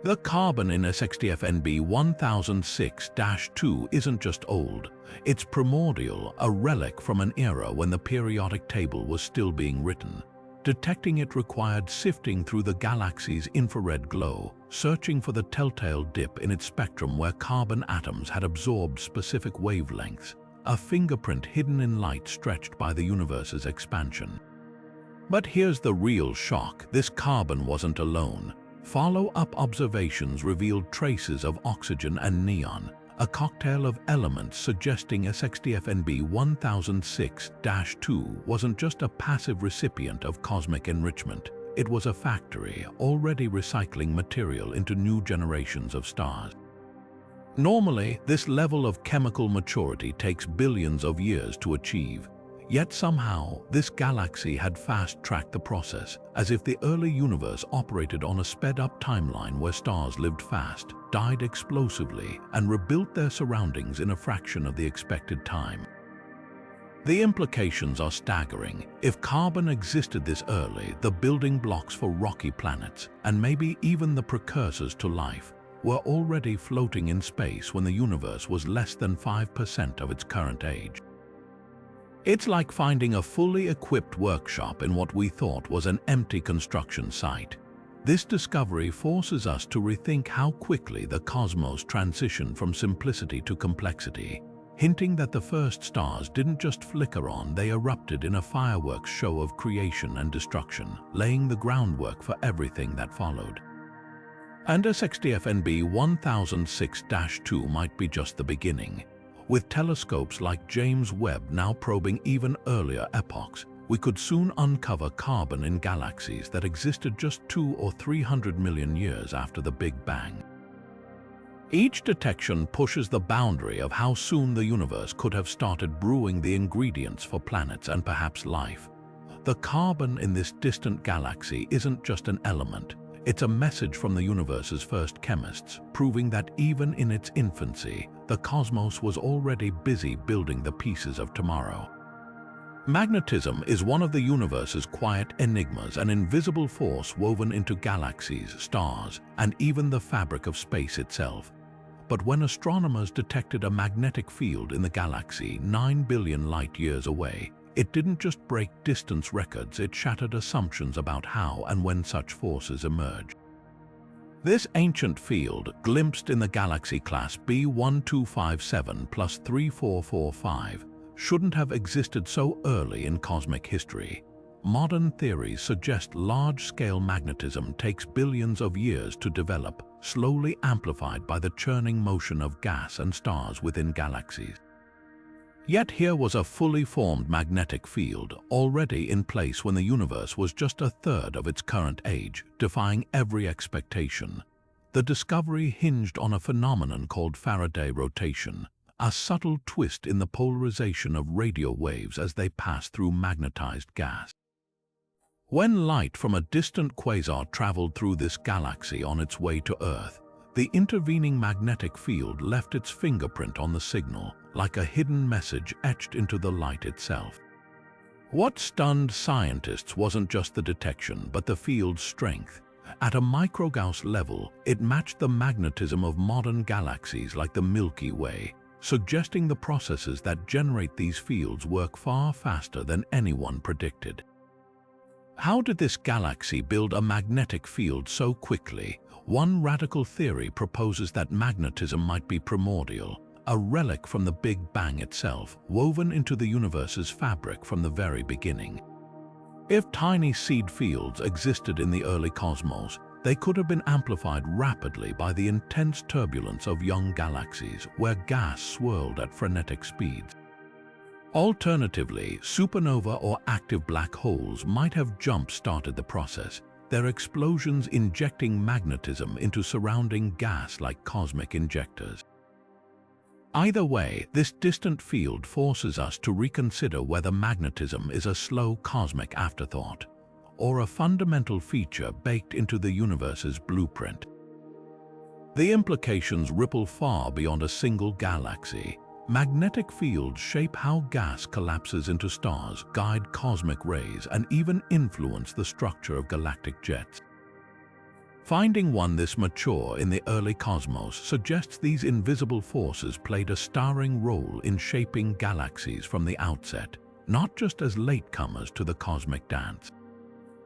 The carbon in SXTF-NB 1006-2 isn't just old, it's primordial, a relic from an era when the periodic table was still being written. Detecting it required sifting through the galaxy's infrared glow, searching for the telltale dip in its spectrum where carbon atoms had absorbed specific wavelengths, a fingerprint hidden in light stretched by the universe's expansion. But here's the real shock: this carbon wasn't alone. Follow-up observations revealed traces of oxygen and neon, a cocktail of elements suggesting SXTF-NB 1006-2 wasn't just a passive recipient of cosmic enrichment, it was a factory already recycling material into new generations of stars. Normally, this level of chemical maturity takes billions of years to achieve. Yet somehow, this galaxy had fast-tracked the process, as if the early universe operated on a sped-up timeline where stars lived fast, died explosively, and rebuilt their surroundings in a fraction of the expected time. The implications are staggering. If carbon existed this early, the building blocks for rocky planets, and maybe even the precursors to life, were already floating in space when the universe was less than 5% of its current age. It's like finding a fully equipped workshop in what we thought was an empty construction site. This discovery forces us to rethink how quickly the cosmos transitioned from simplicity to complexity, hinting that the first stars didn't just flicker on, they erupted in a fireworks show of creation and destruction, laying the groundwork for everything that followed. And SXTF-NB 1006-2 might be just the beginning. With telescopes like James Webb now probing even earlier epochs, we could soon uncover carbon in galaxies that existed just 200 or 300 million years after the Big Bang. Each detection pushes the boundary of how soon the universe could have started brewing the ingredients for planets and perhaps life. The carbon in this distant galaxy isn't just an element, it's a message from the universe's first chemists, proving that even in its infancy, the cosmos was already busy building the pieces of tomorrow. Magnetism is one of the universe's quiet enigmas, an invisible force woven into galaxies, stars, and even the fabric of space itself. But when astronomers detected a magnetic field in the galaxy 9 billion light-years away, it didn't just break distance records, it shattered assumptions about how and when such forces emerge. This ancient field, glimpsed in the galaxy class B1257+3445, shouldn't have existed so early in cosmic history. Modern theories suggest large-scale magnetism takes billions of years to develop, slowly amplified by the churning motion of gas and stars within galaxies. Yet here was a fully formed magnetic field already in place when the universe was just a third of its current age, defying every expectation. The discovery hinged on a phenomenon called Faraday rotation, a subtle twist in the polarization of radio waves as they pass through magnetized gas. When light from a distant quasar traveled through this galaxy on its way to Earth, the intervening magnetic field left its fingerprint on the signal, like a hidden message etched into the light itself. What stunned scientists wasn't just the detection, but the field's strength. At a microgauss level, it matched the magnetism of modern galaxies like the Milky Way, suggesting the processes that generate these fields work far faster than anyone predicted. How did this galaxy build a magnetic field so quickly? One radical theory proposes that magnetism might be primordial, a relic from the Big Bang itself, woven into the universe's fabric from the very beginning. If tiny seed fields existed in the early cosmos, they could have been amplified rapidly by the intense turbulence of young galaxies, where gas swirled at frenetic speeds. Alternatively, supernova or active black holes might have jump-started the process, their explosions injecting magnetism into surrounding gas like cosmic injectors. Either way, this distant field forces us to reconsider whether magnetism is a slow cosmic afterthought or a fundamental feature baked into the universe's blueprint. The implications ripple far beyond a single galaxy. Magnetic fields shape how gas collapses into stars, guide cosmic rays, and even influence the structure of galactic jets. Finding one this mature in the early cosmos suggests these invisible forces played a starring role in shaping galaxies from the outset, not just as latecomers to the cosmic dance.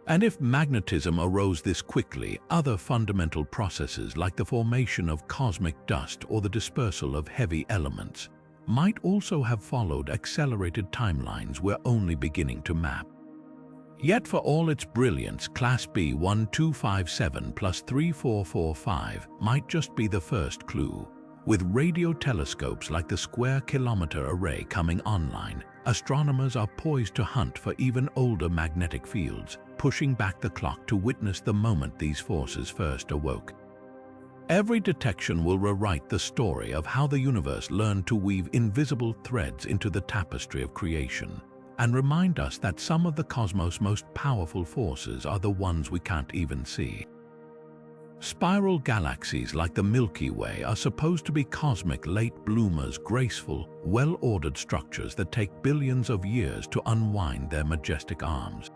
And if magnetism arose this quickly, other fundamental processes like the formation of cosmic dust or the dispersal of heavy elements might also have followed accelerated timelines we're only beginning to map. Yet for all its brilliance, Class B 1257+3445 might just be the first clue. With radio telescopes like the Square Kilometre Array coming online, astronomers are poised to hunt for even older magnetic fields, pushing back the clock to witness the moment these forces first awoke. Every detection will rewrite the story of how the universe learned to weave invisible threads into the tapestry of creation, and remind us that some of the cosmos' most powerful forces are the ones we can't even see. Spiral galaxies like the Milky Way are supposed to be cosmic late bloomers, graceful, well-ordered structures that take billions of years to unwind their majestic arms.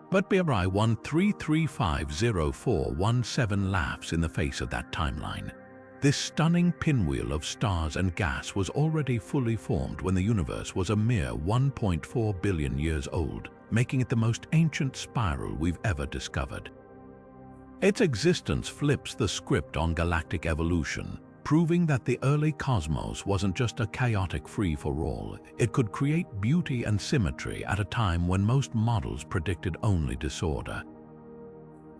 But BRI 13350417 laughs in the face of that timeline. This stunning pinwheel of stars and gas was already fully formed when the universe was a mere 1.4 billion years old, making it the most ancient spiral we've ever discovered. Its existence flips the script on galactic evolution, proving that the early cosmos wasn't just a chaotic free-for-all. It could create beauty and symmetry at a time when most models predicted only disorder.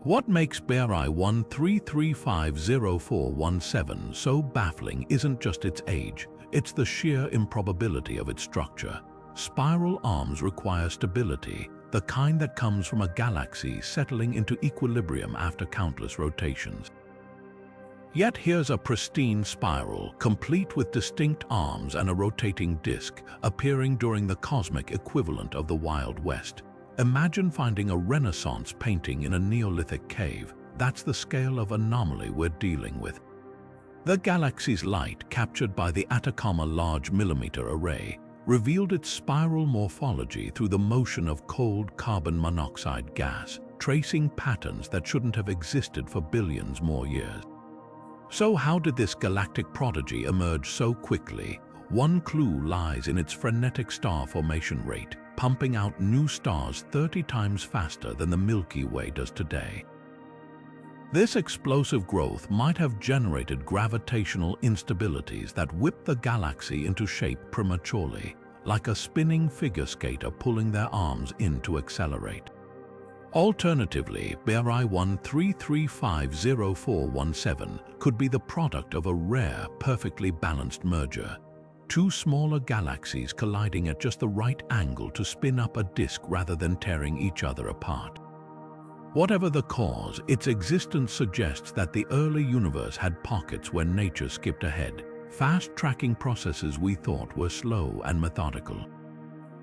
What makes BRI 13350417 so baffling isn't just its age, it's the sheer improbability of its structure. Spiral arms require stability, the kind that comes from a galaxy settling into equilibrium after countless rotations. Yet here's a pristine spiral, complete with distinct arms and a rotating disk, appearing during the cosmic equivalent of the Wild West. Imagine finding a Renaissance painting in a Neolithic cave. That's the scale of anomaly we're dealing with. The galaxy's light, captured by the Atacama Large Millimeter Array, revealed its spiral morphology through the motion of cold carbon monoxide gas, tracing patterns that shouldn't have existed for billions more years. So how did this galactic prodigy emerge so quickly? One clue lies in its frenetic star formation rate, pumping out new stars 30 times faster than the Milky Way does today. This explosive growth might have generated gravitational instabilities that whipped the galaxy into shape prematurely, like a spinning figure skater pulling their arms in to accelerate. Alternatively, BRI 133500417 could be the product of a rare, perfectly balanced merger. Two smaller galaxies colliding at just the right angle to spin up a disk rather than tearing each other apart. Whatever the cause, its existence suggests that the early universe had pockets where nature skipped ahead, fast-tracking processes we thought were slow and methodical.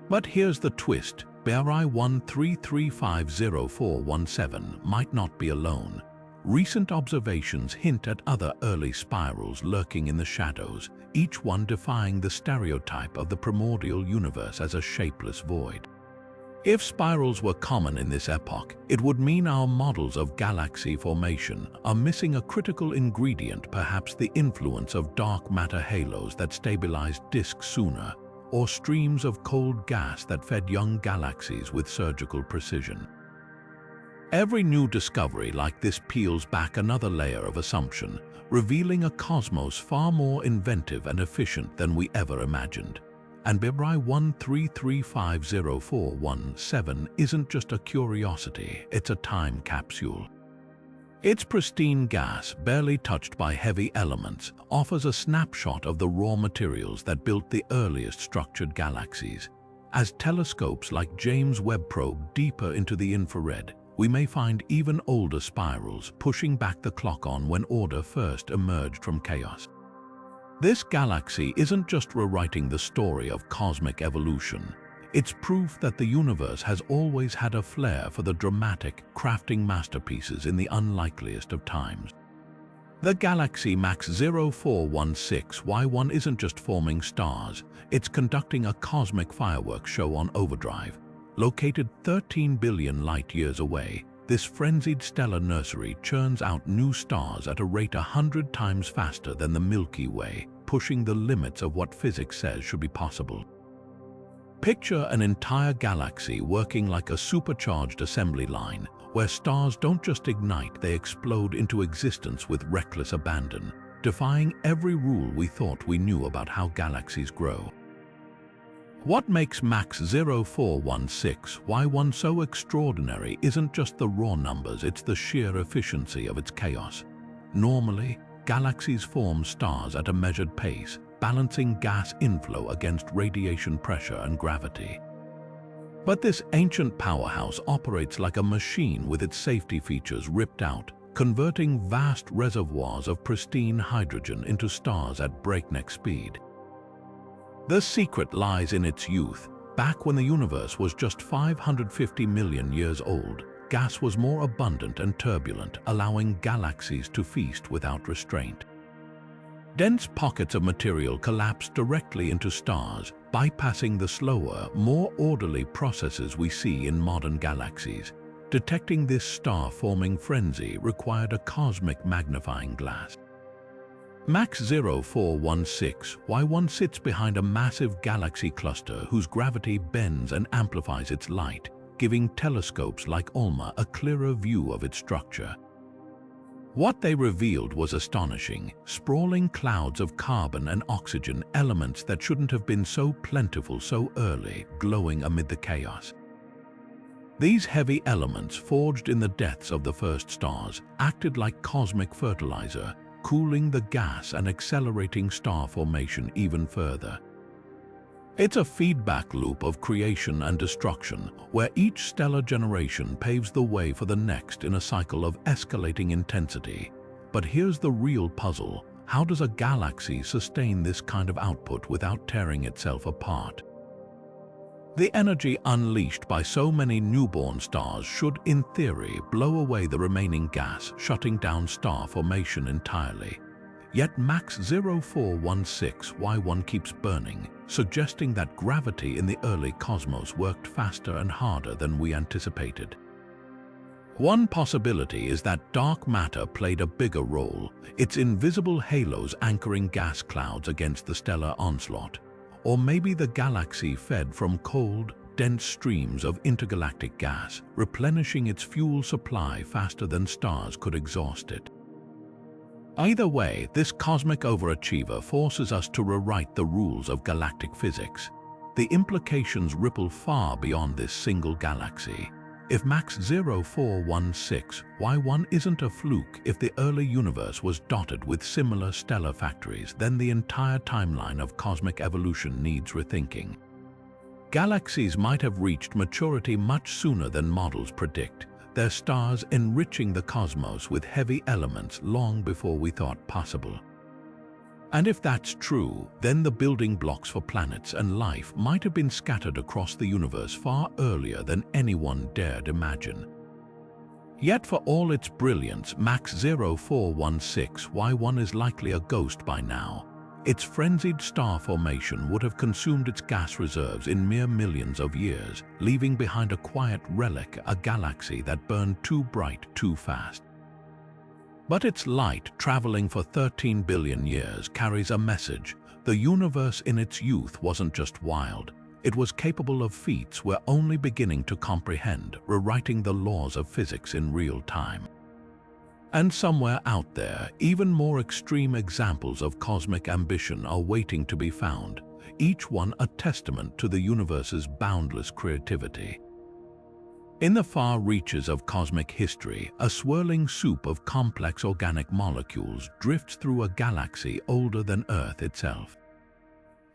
But here's the twist. BRI 133500417 might not be alone. Recent observations hint at other early spirals lurking in the shadows, each one defying the stereotype of the primordial universe as a shapeless void. If spirals were common in this epoch, it would mean our models of galaxy formation are missing a critical ingredient, perhaps the influence of dark matter halos that stabilized disks sooner, or streams of cold gas that fed young galaxies with surgical precision. Every new discovery like this peels back another layer of assumption, revealing a cosmos far more inventive and efficient than we ever imagined. And BRI 133500417 isn't just a curiosity, it's a time capsule. Its pristine gas, barely touched by heavy elements, offers a snapshot of the raw materials that built the earliest structured galaxies. As telescopes like James Webb probe deeper into the infrared, we may find even older spirals pushing back the clock on when order first emerged from chaos. This galaxy isn't just rewriting the story of cosmic evolution. It's proof that the universe has always had a flair for the dramatic, crafting masterpieces in the unlikeliest of times. The galaxy MAX 0416Y1 isn't just forming stars, it's conducting a cosmic fireworks show on overdrive. Located 13 billion light-years away, this frenzied stellar nursery churns out new stars at a rate 100 times faster than the Milky Way, pushing the limits of what physics says should be possible. Picture an entire galaxy working like a supercharged assembly line, where stars don't just ignite, they explode into existence with reckless abandon, defying every rule we thought we knew about how galaxies grow. What makes MAX 0416Y1 so extraordinary isn't just the raw numbers, it's the sheer efficiency of its chaos. Normally, galaxies form stars at a measured pace, balancing gas inflow against radiation pressure and gravity. But this ancient powerhouse operates like a machine with its safety features ripped out, converting vast reservoirs of pristine hydrogen into stars at breakneck speed. The secret lies in its youth. Back when the universe was just 550 million years old, gas was more abundant and turbulent, allowing galaxies to feast without restraint. Dense pockets of material collapsed directly into stars, bypassing the slower, more orderly processes we see in modern galaxies. Detecting this star-forming frenzy required a cosmic magnifying glass. MAX 0416Y1 sits behind a massive galaxy cluster whose gravity bends and amplifies its light, giving telescopes like ALMA a clearer view of its structure. What they revealed was astonishing: sprawling clouds of carbon and oxygen, elements that shouldn't have been so plentiful so early, glowing amid the chaos. These heavy elements, forged in the depths of the first stars, acted like cosmic fertilizer, cooling the gas and accelerating star formation even further. It's a feedback loop of creation and destruction, where each stellar generation paves the way for the next in a cycle of escalating intensity. But here's the real puzzle: how does a galaxy sustain this kind of output without tearing itself apart? The energy unleashed by so many newborn stars should, in theory, blow away the remaining gas, shutting down star formation entirely. Yet MAX 0416Y1 keeps burning, suggesting that gravity in the early cosmos worked faster and harder than we anticipated. One possibility is that dark matter played a bigger role, its invisible halos anchoring gas clouds against the stellar onslaught. Or maybe the galaxy fed from cold, dense streams of intergalactic gas, replenishing its fuel supply faster than stars could exhaust it. Either way, this cosmic overachiever forces us to rewrite the rules of galactic physics. The implications ripple far beyond this single galaxy. If Max 0416 Y1 isn't a fluke, if the early universe was dotted with similar stellar factories, then the entire timeline of cosmic evolution needs rethinking. Galaxies might have reached maturity much sooner than models predict, their stars enriching the cosmos with heavy elements long before we thought possible. And if that's true, then the building blocks for planets and life might have been scattered across the universe far earlier than anyone dared imagine. Yet for all its brilliance, Max 0416 Y1 is likely a ghost by now. Its frenzied star formation would have consumed its gas reserves in mere millions of years, leaving behind a quiet relic, a galaxy that burned too bright too fast. But its light, traveling for 13 billion years, carries a message. The universe in its youth wasn't just wild. It was capable of feats we're only beginning to comprehend, rewriting the laws of physics in real time. And somewhere out there, even more extreme examples of cosmic ambition are waiting to be found, each one a testament to the universe's boundless creativity. In the far reaches of cosmic history, a swirling soup of complex organic molecules drifts through a galaxy older than Earth itself.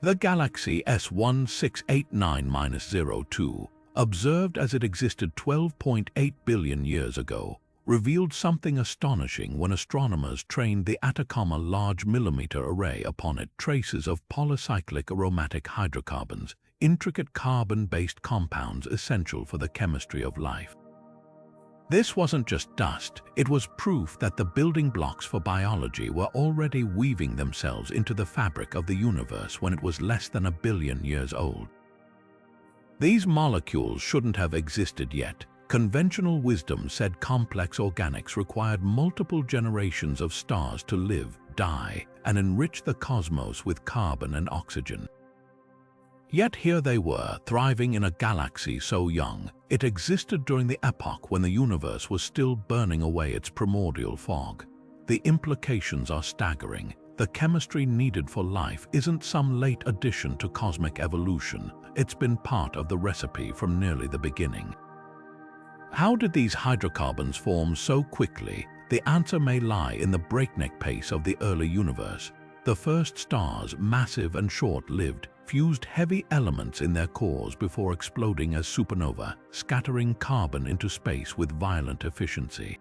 The galaxy S1689-02, observed as it existed 12.8 billion years ago, revealed something astonishing when astronomers trained the Atacama Large Millimeter Array upon it. Traces of polycyclic aromatic hydrocarbons, intricate carbon-based compounds essential for the chemistry of life. This wasn't just dust, it was proof that the building blocks for biology were already weaving themselves into the fabric of the universe when it was less than 1 billion years old. These molecules shouldn't have existed yet. Conventional wisdom said complex organics required multiple generations of stars to live, die, and enrich the cosmos with carbon and oxygen. Yet here they were, thriving in a galaxy so young. It existed during the epoch when the universe was still burning away its primordial fog. The implications are staggering. The chemistry needed for life isn't some late addition to cosmic evolution. It's been part of the recipe from nearly the beginning. How did these hydrocarbons form so quickly? The answer may lie in the breakneck pace of the early universe. The first stars, massive and short-lived, fused heavy elements in their cores before exploding as supernova, scattering carbon into space with violent efficiency.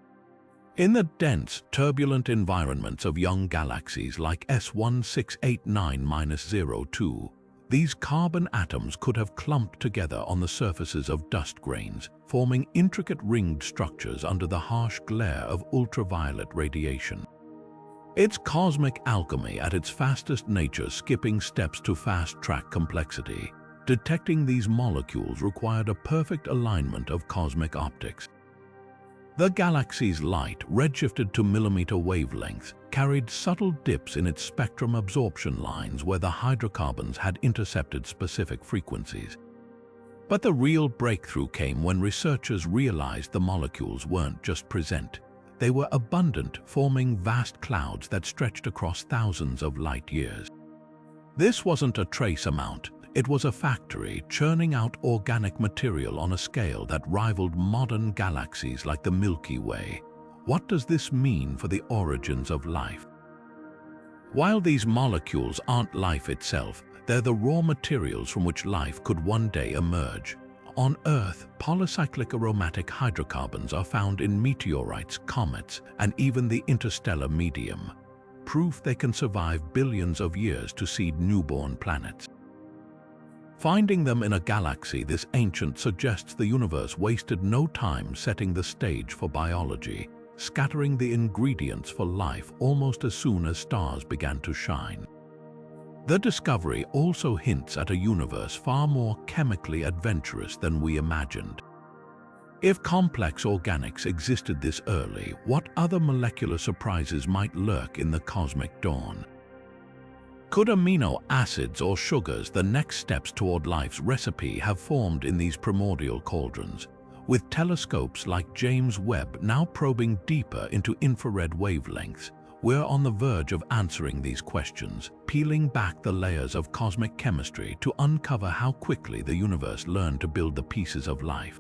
In the dense, turbulent environments of young galaxies like S1689-02, these carbon atoms could have clumped together on the surfaces of dust grains, forming intricate ringed structures under the harsh glare of ultraviolet radiation. It's cosmic alchemy at its fastest, nature skipping steps to fast-track complexity. Detecting these molecules required a perfect alignment of cosmic optics. The galaxy's light, redshifted to millimeter wavelengths, carried subtle dips in its spectrum absorption lines where the hydrocarbons had intercepted specific frequencies. But the real breakthrough came when researchers realized the molecules weren't just present. They were abundant, forming vast clouds that stretched across thousands of light years. This wasn't a trace amount. It was a factory churning out organic material on a scale that rivaled modern galaxies like the Milky Way. What does this mean for the origins of life? While these molecules aren't life itself, they're the raw materials from which life could one day emerge. On Earth, polycyclic aromatic hydrocarbons are found in meteorites, comets, and even the interstellar medium. Proof they can survive billions of years to seed newborn planets. Finding them in a galaxy this ancient suggests the universe wasted no time setting the stage for biology, scattering the ingredients for life almost as soon as stars began to shine. The discovery also hints at a universe far more chemically adventurous than we imagined. If complex organics existed this early, what other molecular surprises might lurk in the cosmic dawn? Could amino acids or sugars, the next steps toward life's recipe, have formed in these primordial cauldrons? With telescopes like James Webb now probing deeper into infrared wavelengths, we're on the verge of answering these questions, peeling back the layers of cosmic chemistry to uncover how quickly the universe learned to build the pieces of life.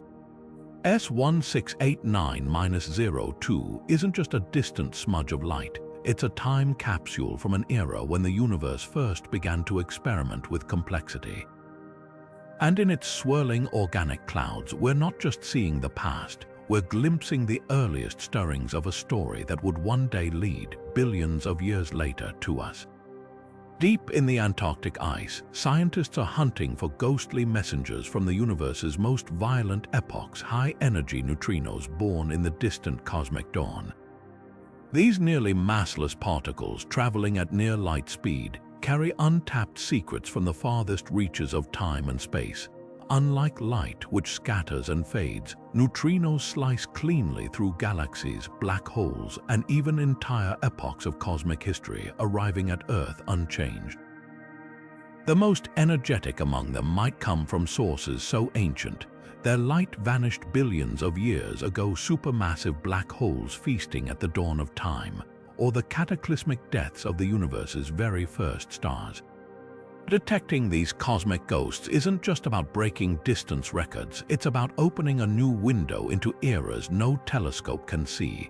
S1689-02 isn't just a distant smudge of light. It's a time capsule from an era when the universe first began to experiment with complexity. And in its swirling organic clouds, we're not just seeing the past, we're glimpsing the earliest stirrings of a story that would one day lead, billions of years later, to us. Deep in the Antarctic ice, scientists are hunting for ghostly messengers from the universe's most violent epochs, high-energy neutrinos born in the distant cosmic dawn. These nearly massless particles, traveling at near light speed, carry untapped secrets from the farthest reaches of time and space. Unlike light, which scatters and fades, neutrinos slice cleanly through galaxies, black holes, and even entire epochs of cosmic history, arriving at Earth unchanged. The most energetic among them might come from sources so ancient, their light vanished billions of years ago, supermassive black holes feasting at the dawn of time, or the cataclysmic deaths of the universe's very first stars. Detecting these cosmic ghosts isn't just about breaking distance records, it's about opening a new window into eras no telescope can see.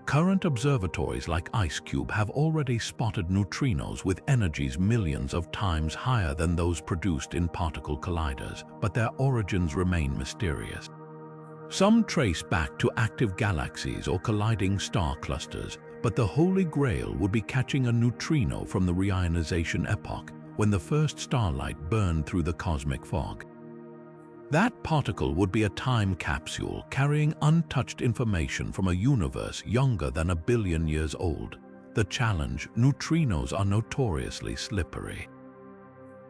Current observatories like IceCube have already spotted neutrinos with energies millions of times higher than those produced in particle colliders, but their origins remain mysterious. Some trace back to active galaxies or colliding star clusters, but the holy grail would be catching a neutrino from the reionization epoch, when the first starlight burned through the cosmic fog. That particle would be a time capsule carrying untouched information from a universe younger than 1 billion years old. The challenge: neutrinos are notoriously slippery.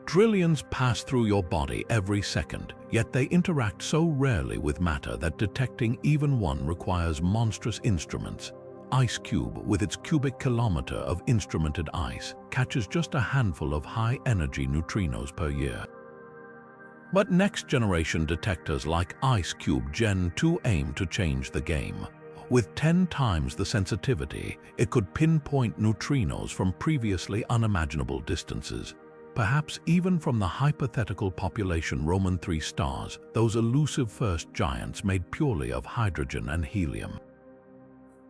Trillions pass through your body every second, yet they interact so rarely with matter that detecting even one requires monstrous instruments. IceCube, with its cubic kilometer of instrumented ice, catches just a handful of high-energy neutrinos per year. But next-generation detectors like IceCube Gen 2 aim to change the game. With 10 times the sensitivity, it could pinpoint neutrinos from previously unimaginable distances, perhaps even from the hypothetical population Roman 3 stars, those elusive first giants made purely of hydrogen and helium.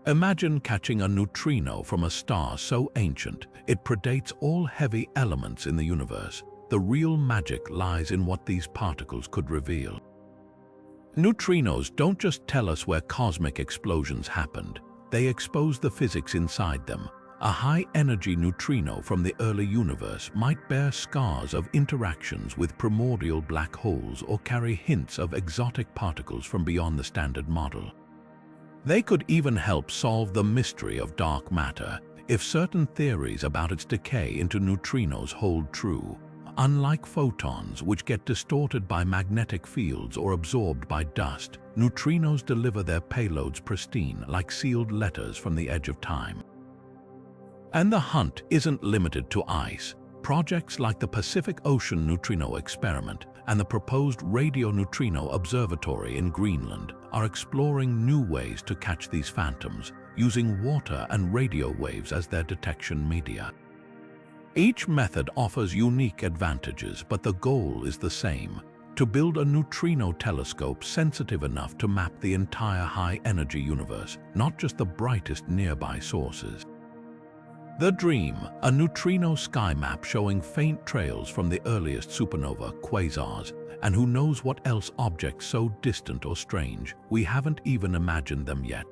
Imagine catching a neutrino from a star so ancient it predates all heavy elements in the universe. The real magic lies in what these particles could reveal. Neutrinos don't just tell us where cosmic explosions happened, they expose the physics inside them. A high-energy neutrino from the early universe might bear scars of interactions with primordial black holes or carry hints of exotic particles from beyond the standard model. They could even help solve the mystery of dark matter, if certain theories about its decay into neutrinos hold true. Unlike photons, which get distorted by magnetic fields or absorbed by dust, neutrinos deliver their payloads pristine, like sealed letters from the edge of time. And the hunt isn't limited to ice. Projects like the Pacific Ocean Neutrino Experiment and the proposed Radio Neutrino Observatory in Greenland are exploring new ways to catch these phantoms, using water and radio waves as their detection media. Each method offers unique advantages, but the goal is the same: to build a neutrino telescope sensitive enough to map the entire high-energy universe, not just the brightest nearby sources. The dream: a neutrino sky map showing faint trails from the earliest supernova, quasars, and who knows what else objects so distant or strange, we haven't even imagined them yet.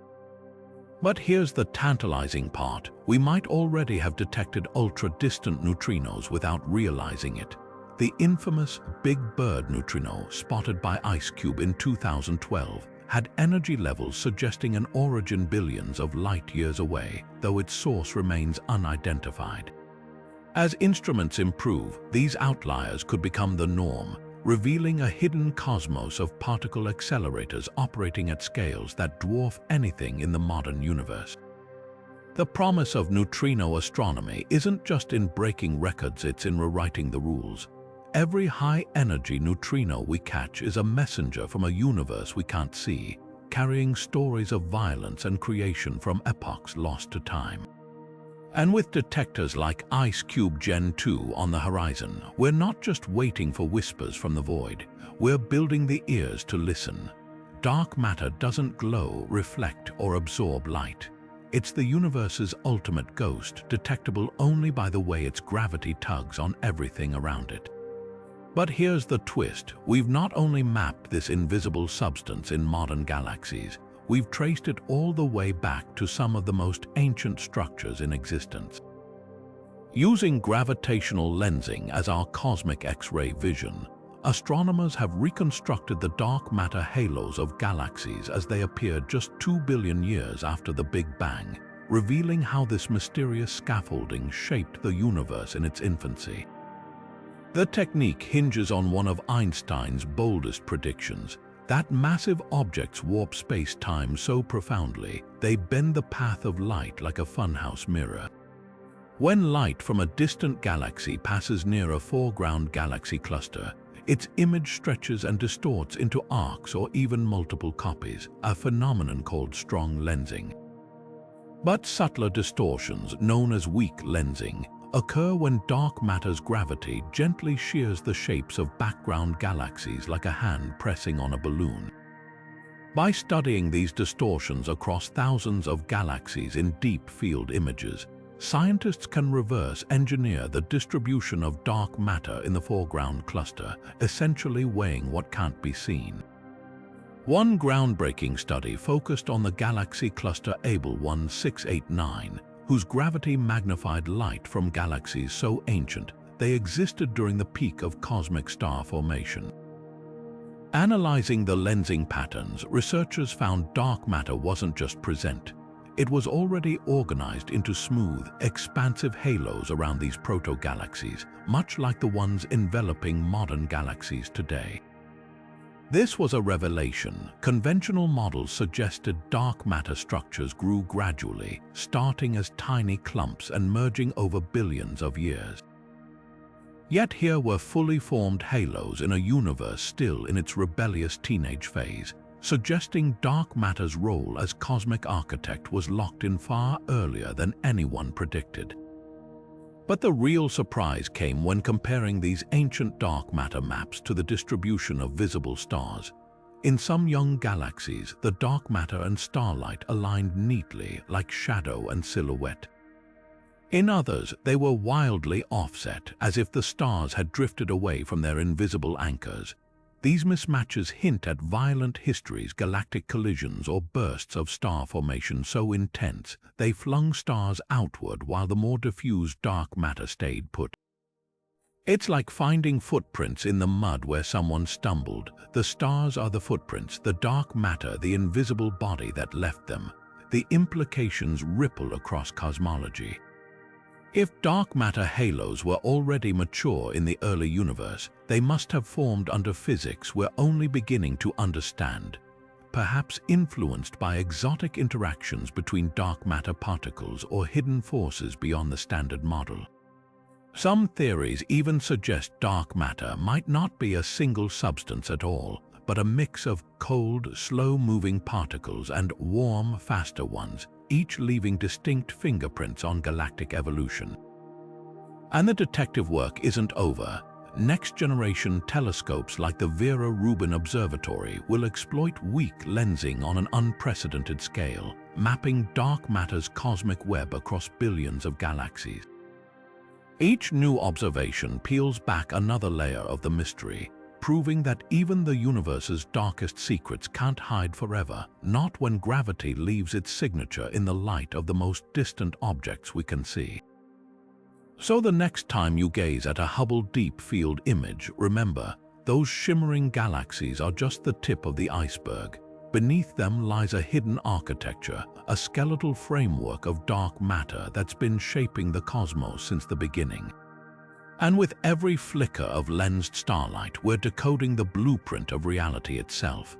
But here's the tantalizing part: we might already have detected ultra-distant neutrinos without realizing it. The infamous Big Bird neutrino, spotted by IceCube in 2012, had energy levels suggesting an origin billions of light-years away, though its source remains unidentified. As instruments improve, these outliers could become the norm, revealing a hidden cosmos of particle accelerators operating at scales that dwarf anything in the modern universe. The promise of neutrino astronomy isn't just in breaking records, it's in rewriting the rules. Every high-energy neutrino we catch is a messenger from a universe we can't see, carrying stories of violence and creation from epochs lost to time. And with detectors like IceCube Gen 2 on the horizon, we're not just waiting for whispers from the void, we're building the ears to listen. Dark matter doesn't glow, reflect, or absorb light. It's the universe's ultimate ghost, detectable only by the way its gravity tugs on everything around it. But here's the twist. We've not only mapped this invisible substance in modern galaxies, we've traced it all the way back to some of the most ancient structures in existence. Using gravitational lensing as our cosmic X-ray vision, astronomers have reconstructed the dark matter halos of galaxies as they appeared just 2 billion years after the Big Bang, revealing how this mysterious scaffolding shaped the universe in its infancy. The technique hinges on one of Einstein's boldest predictions, that massive objects warp space-time so profoundly they bend the path of light like a funhouse mirror. When light from a distant galaxy passes near a foreground galaxy cluster, its image stretches and distorts into arcs or even multiple copies, a phenomenon called strong lensing. But subtler distortions, known as weak lensing, occur when dark matter's gravity gently shears the shapes of background galaxies like a hand pressing on a balloon. By studying these distortions across thousands of galaxies in deep field images, scientists can reverse engineer the distribution of dark matter in the foreground cluster, essentially weighing what can't be seen. One groundbreaking study focused on the galaxy cluster Abell 1689, whose gravity magnified light from galaxies so ancient they existed during the peak of cosmic star formation. Analyzing the lensing patterns, researchers found dark matter wasn't just present. It was already organized into smooth, expansive halos around these proto-galaxies, much like the ones enveloping modern galaxies today. This was a revelation. Conventional models suggested dark matter structures grew gradually, starting as tiny clumps and merging over billions of years. Yet here were fully formed halos in a universe still in its rebellious teenage phase, suggesting dark matter's role as cosmic architect was locked in far earlier than anyone predicted. But the real surprise came when comparing these ancient dark matter maps to the distribution of visible stars. In some young galaxies, the dark matter and starlight aligned neatly like shadow and silhouette. In others, they were wildly offset, as if the stars had drifted away from their invisible anchors. These mismatches hint at violent histories, galactic collisions, or bursts of star formation so intense they flung stars outward while the more diffuse dark matter stayed put. It's like finding footprints in the mud where someone stumbled. The stars are the footprints, the dark matter the invisible body that left them. The implications ripple across cosmology. If dark matter halos were already mature in the early universe, they must have formed under physics we're only beginning to understand, perhaps influenced by exotic interactions between dark matter particles or hidden forces beyond the standard model. Some theories even suggest dark matter might not be a single substance at all, but a mix of cold, slow-moving particles and warm, faster ones, each leaving distinct fingerprints on galactic evolution. And the detective work isn't over. Next-generation telescopes like the Vera Rubin Observatory will exploit weak lensing on an unprecedented scale, mapping dark matter's cosmic web across billions of galaxies. Each new observation peels back another layer of the mystery, proving that even the universe's darkest secrets can't hide forever, not when gravity leaves its signature in the light of the most distant objects we can see. So the next time you gaze at a Hubble Deep Field image, remember, those shimmering galaxies are just the tip of the iceberg. Beneath them lies a hidden architecture, a skeletal framework of dark matter that's been shaping the cosmos since the beginning. And with every flicker of lensed starlight, we're decoding the blueprint of reality itself.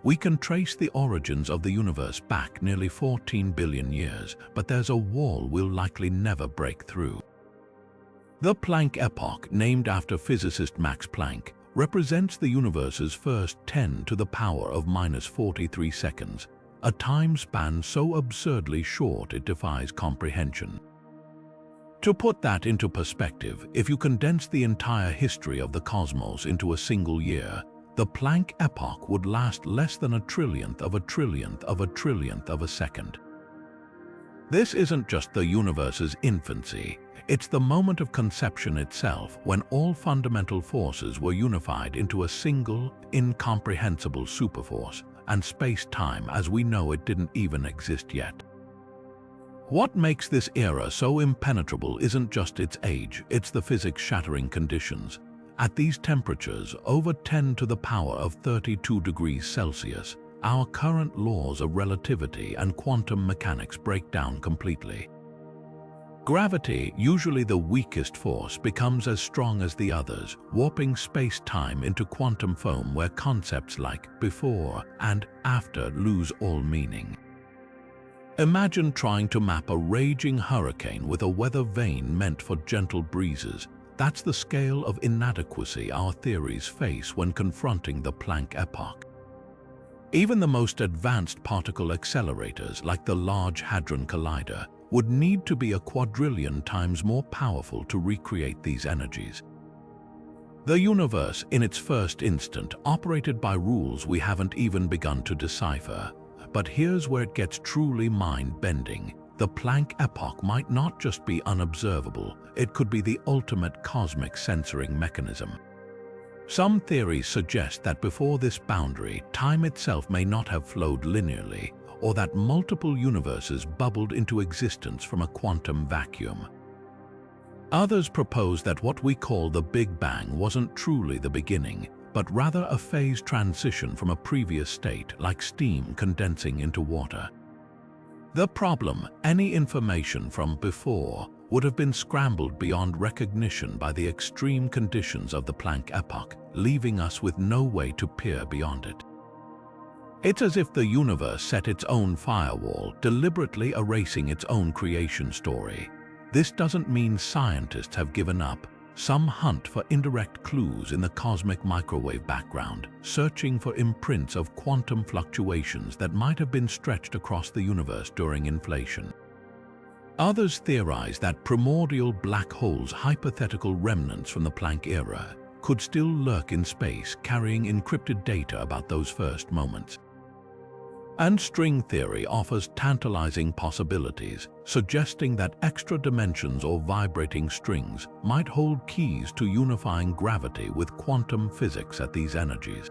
We can trace the origins of the universe back nearly 14 billion years, but there's a wall we'll likely never break through. The Planck epoch, named after physicist Max Planck, represents the universe's first 10 to the power of -43 seconds, a time span so absurdly short it defies comprehension. To put that into perspective, if you condense the entire history of the cosmos into a single year, the Planck epoch would last less than a trillionth of a trillionth of a trillionth of a second. This isn't just the universe's infancy, it's the moment of conception itself, when all fundamental forces were unified into a single, incomprehensible superforce, and space-time as we know it didn't even exist yet. What makes this era so impenetrable isn't just its age, it's the physics-shattering conditions. At these temperatures, over 10 to the power of 32 degrees Celsius, our current laws of relativity and quantum mechanics break down completely. Gravity, usually the weakest force, becomes as strong as the others, warping space-time into quantum foam where concepts like before and after lose all meaning. Imagine trying to map a raging hurricane with a weather vane meant for gentle breezes. That's the scale of inadequacy our theories face when confronting the Planck epoch. Even the most advanced particle accelerators, like the Large Hadron Collider, would need to be a quadrillion times more powerful to recreate these energies. The universe, in its first instant, operated by rules we haven't even begun to decipher. But here's where it gets truly mind-bending. The Planck epoch might not just be unobservable, it could be the ultimate cosmic censoring mechanism. Some theories suggest that before this boundary, time itself may not have flowed linearly, or that multiple universes bubbled into existence from a quantum vacuum. Others propose that what we call the Big Bang wasn't truly the beginning, but rather a phase transition from a previous state, like steam condensing into water. The problem: any information from before would have been scrambled beyond recognition by the extreme conditions of the Planck epoch, leaving us with no way to peer beyond it. It's as if the universe set its own firewall, deliberately erasing its own creation story. This doesn't mean scientists have given up. Some hunt for indirect clues in the cosmic microwave background, searching for imprints of quantum fluctuations that might have been stretched across the universe during inflation. Others theorize that primordial black holes, hypothetical remnants from the Planck era, could still lurk in space, carrying encrypted data about those first moments. And string theory offers tantalizing possibilities, suggesting that extra dimensions or vibrating strings might hold keys to unifying gravity with quantum physics at these energies.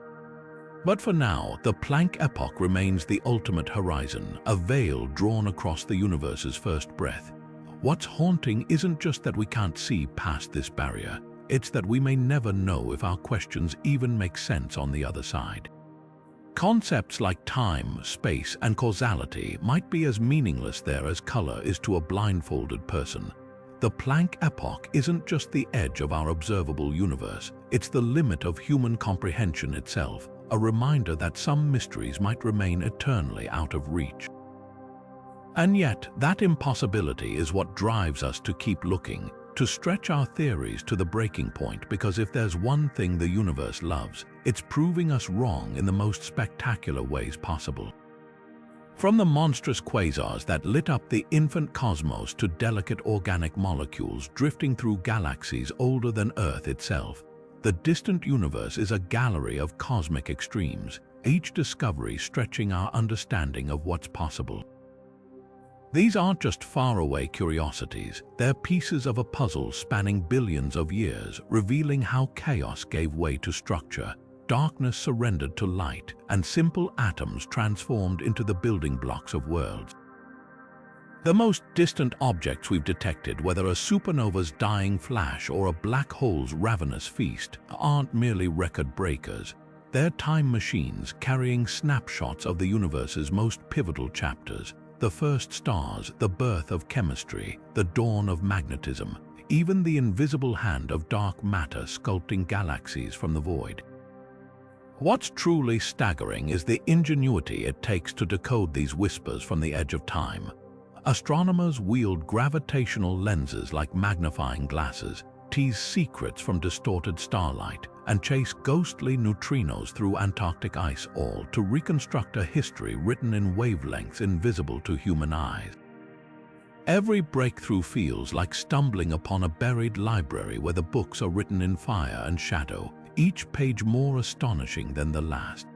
But for now, the Planck epoch remains the ultimate horizon, a veil drawn across the universe's first breath. What's haunting isn't just that we can't see past this barrier, it's that we may never know if our questions even make sense on the other side. Concepts like time, space, and causality might be as meaningless there as color is to a blindfolded person. The Planck epoch isn't just the edge of our observable universe, it's the limit of human comprehension itself, a reminder that some mysteries might remain eternally out of reach. And yet, that impossibility is what drives us to keep looking, to stretch our theories to the breaking point, because if there's one thing the universe loves, it's proving us wrong in the most spectacular ways possible. From the monstrous quasars that lit up the infant cosmos to delicate organic molecules drifting through galaxies older than Earth itself, the distant universe is a gallery of cosmic extremes, each discovery stretching our understanding of what's possible. These aren't just faraway curiosities, they're pieces of a puzzle spanning billions of years, revealing how chaos gave way to structure, darkness surrendered to light, and simple atoms transformed into the building blocks of worlds. The most distant objects we've detected, whether a supernova's dying flash or a black hole's ravenous feast, aren't merely record breakers. They're time machines carrying snapshots of the universe's most pivotal chapters. The first stars, the birth of chemistry, the dawn of magnetism, even the invisible hand of dark matter sculpting galaxies from the void. What's truly staggering is the ingenuity it takes to decode these whispers from the edge of time. Astronomers wield gravitational lenses like magnifying glasses, tease secrets from distorted starlight, and chase ghostly neutrinos through Antarctic ice, all to reconstruct a history written in wavelengths invisible to human eyes. Every breakthrough feels like stumbling upon a buried library where the books are written in fire and shadow, each page more astonishing than the last.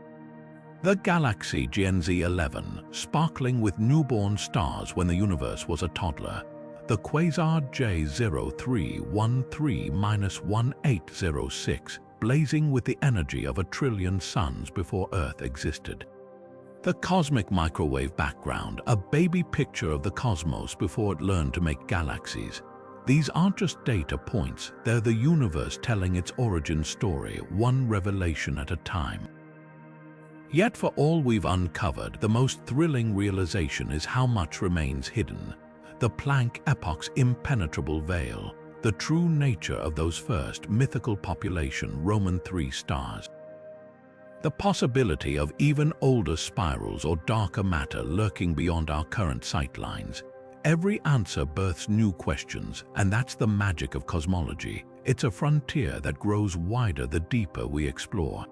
The galaxy GNZ 11, sparkling with newborn stars when the universe was a toddler. The quasar J0313-1806, blazing with the energy of 1 trillion suns before Earth existed. The cosmic microwave background, a baby picture of the cosmos before it learned to make galaxies. These aren't just data points, they're the universe telling its origin story, one revelation at a time. Yet for all we've uncovered, the most thrilling realization is how much remains hidden. The Planck epoch's impenetrable veil, the true nature of those first mythical population Roman 3 stars. The possibility of even older spirals or darker matter lurking beyond our current sightlines. Every answer births new questions, and that's the magic of cosmology. It's a frontier that grows wider the deeper we explore.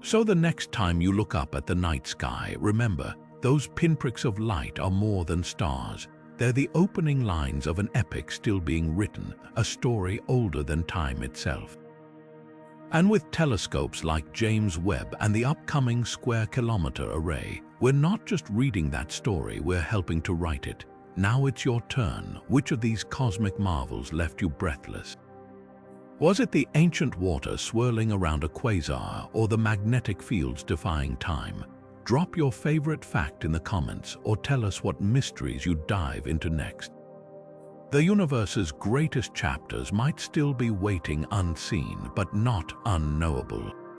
So the next time you look up at the night sky, remember, those pinpricks of light are more than stars. They're the opening lines of an epic still being written, a story older than time itself. And with telescopes like James Webb and the upcoming Square Kilometre Array, we're not just reading that story, we're helping to write it. Now it's your turn. Which of these cosmic marvels left you breathless? Was it the ancient water swirling around a quasar or the magnetic fields defying time? Drop your favorite fact in the comments or tell us what mysteries you dive into next. The universe's greatest chapters might still be waiting unseen, but not unknowable.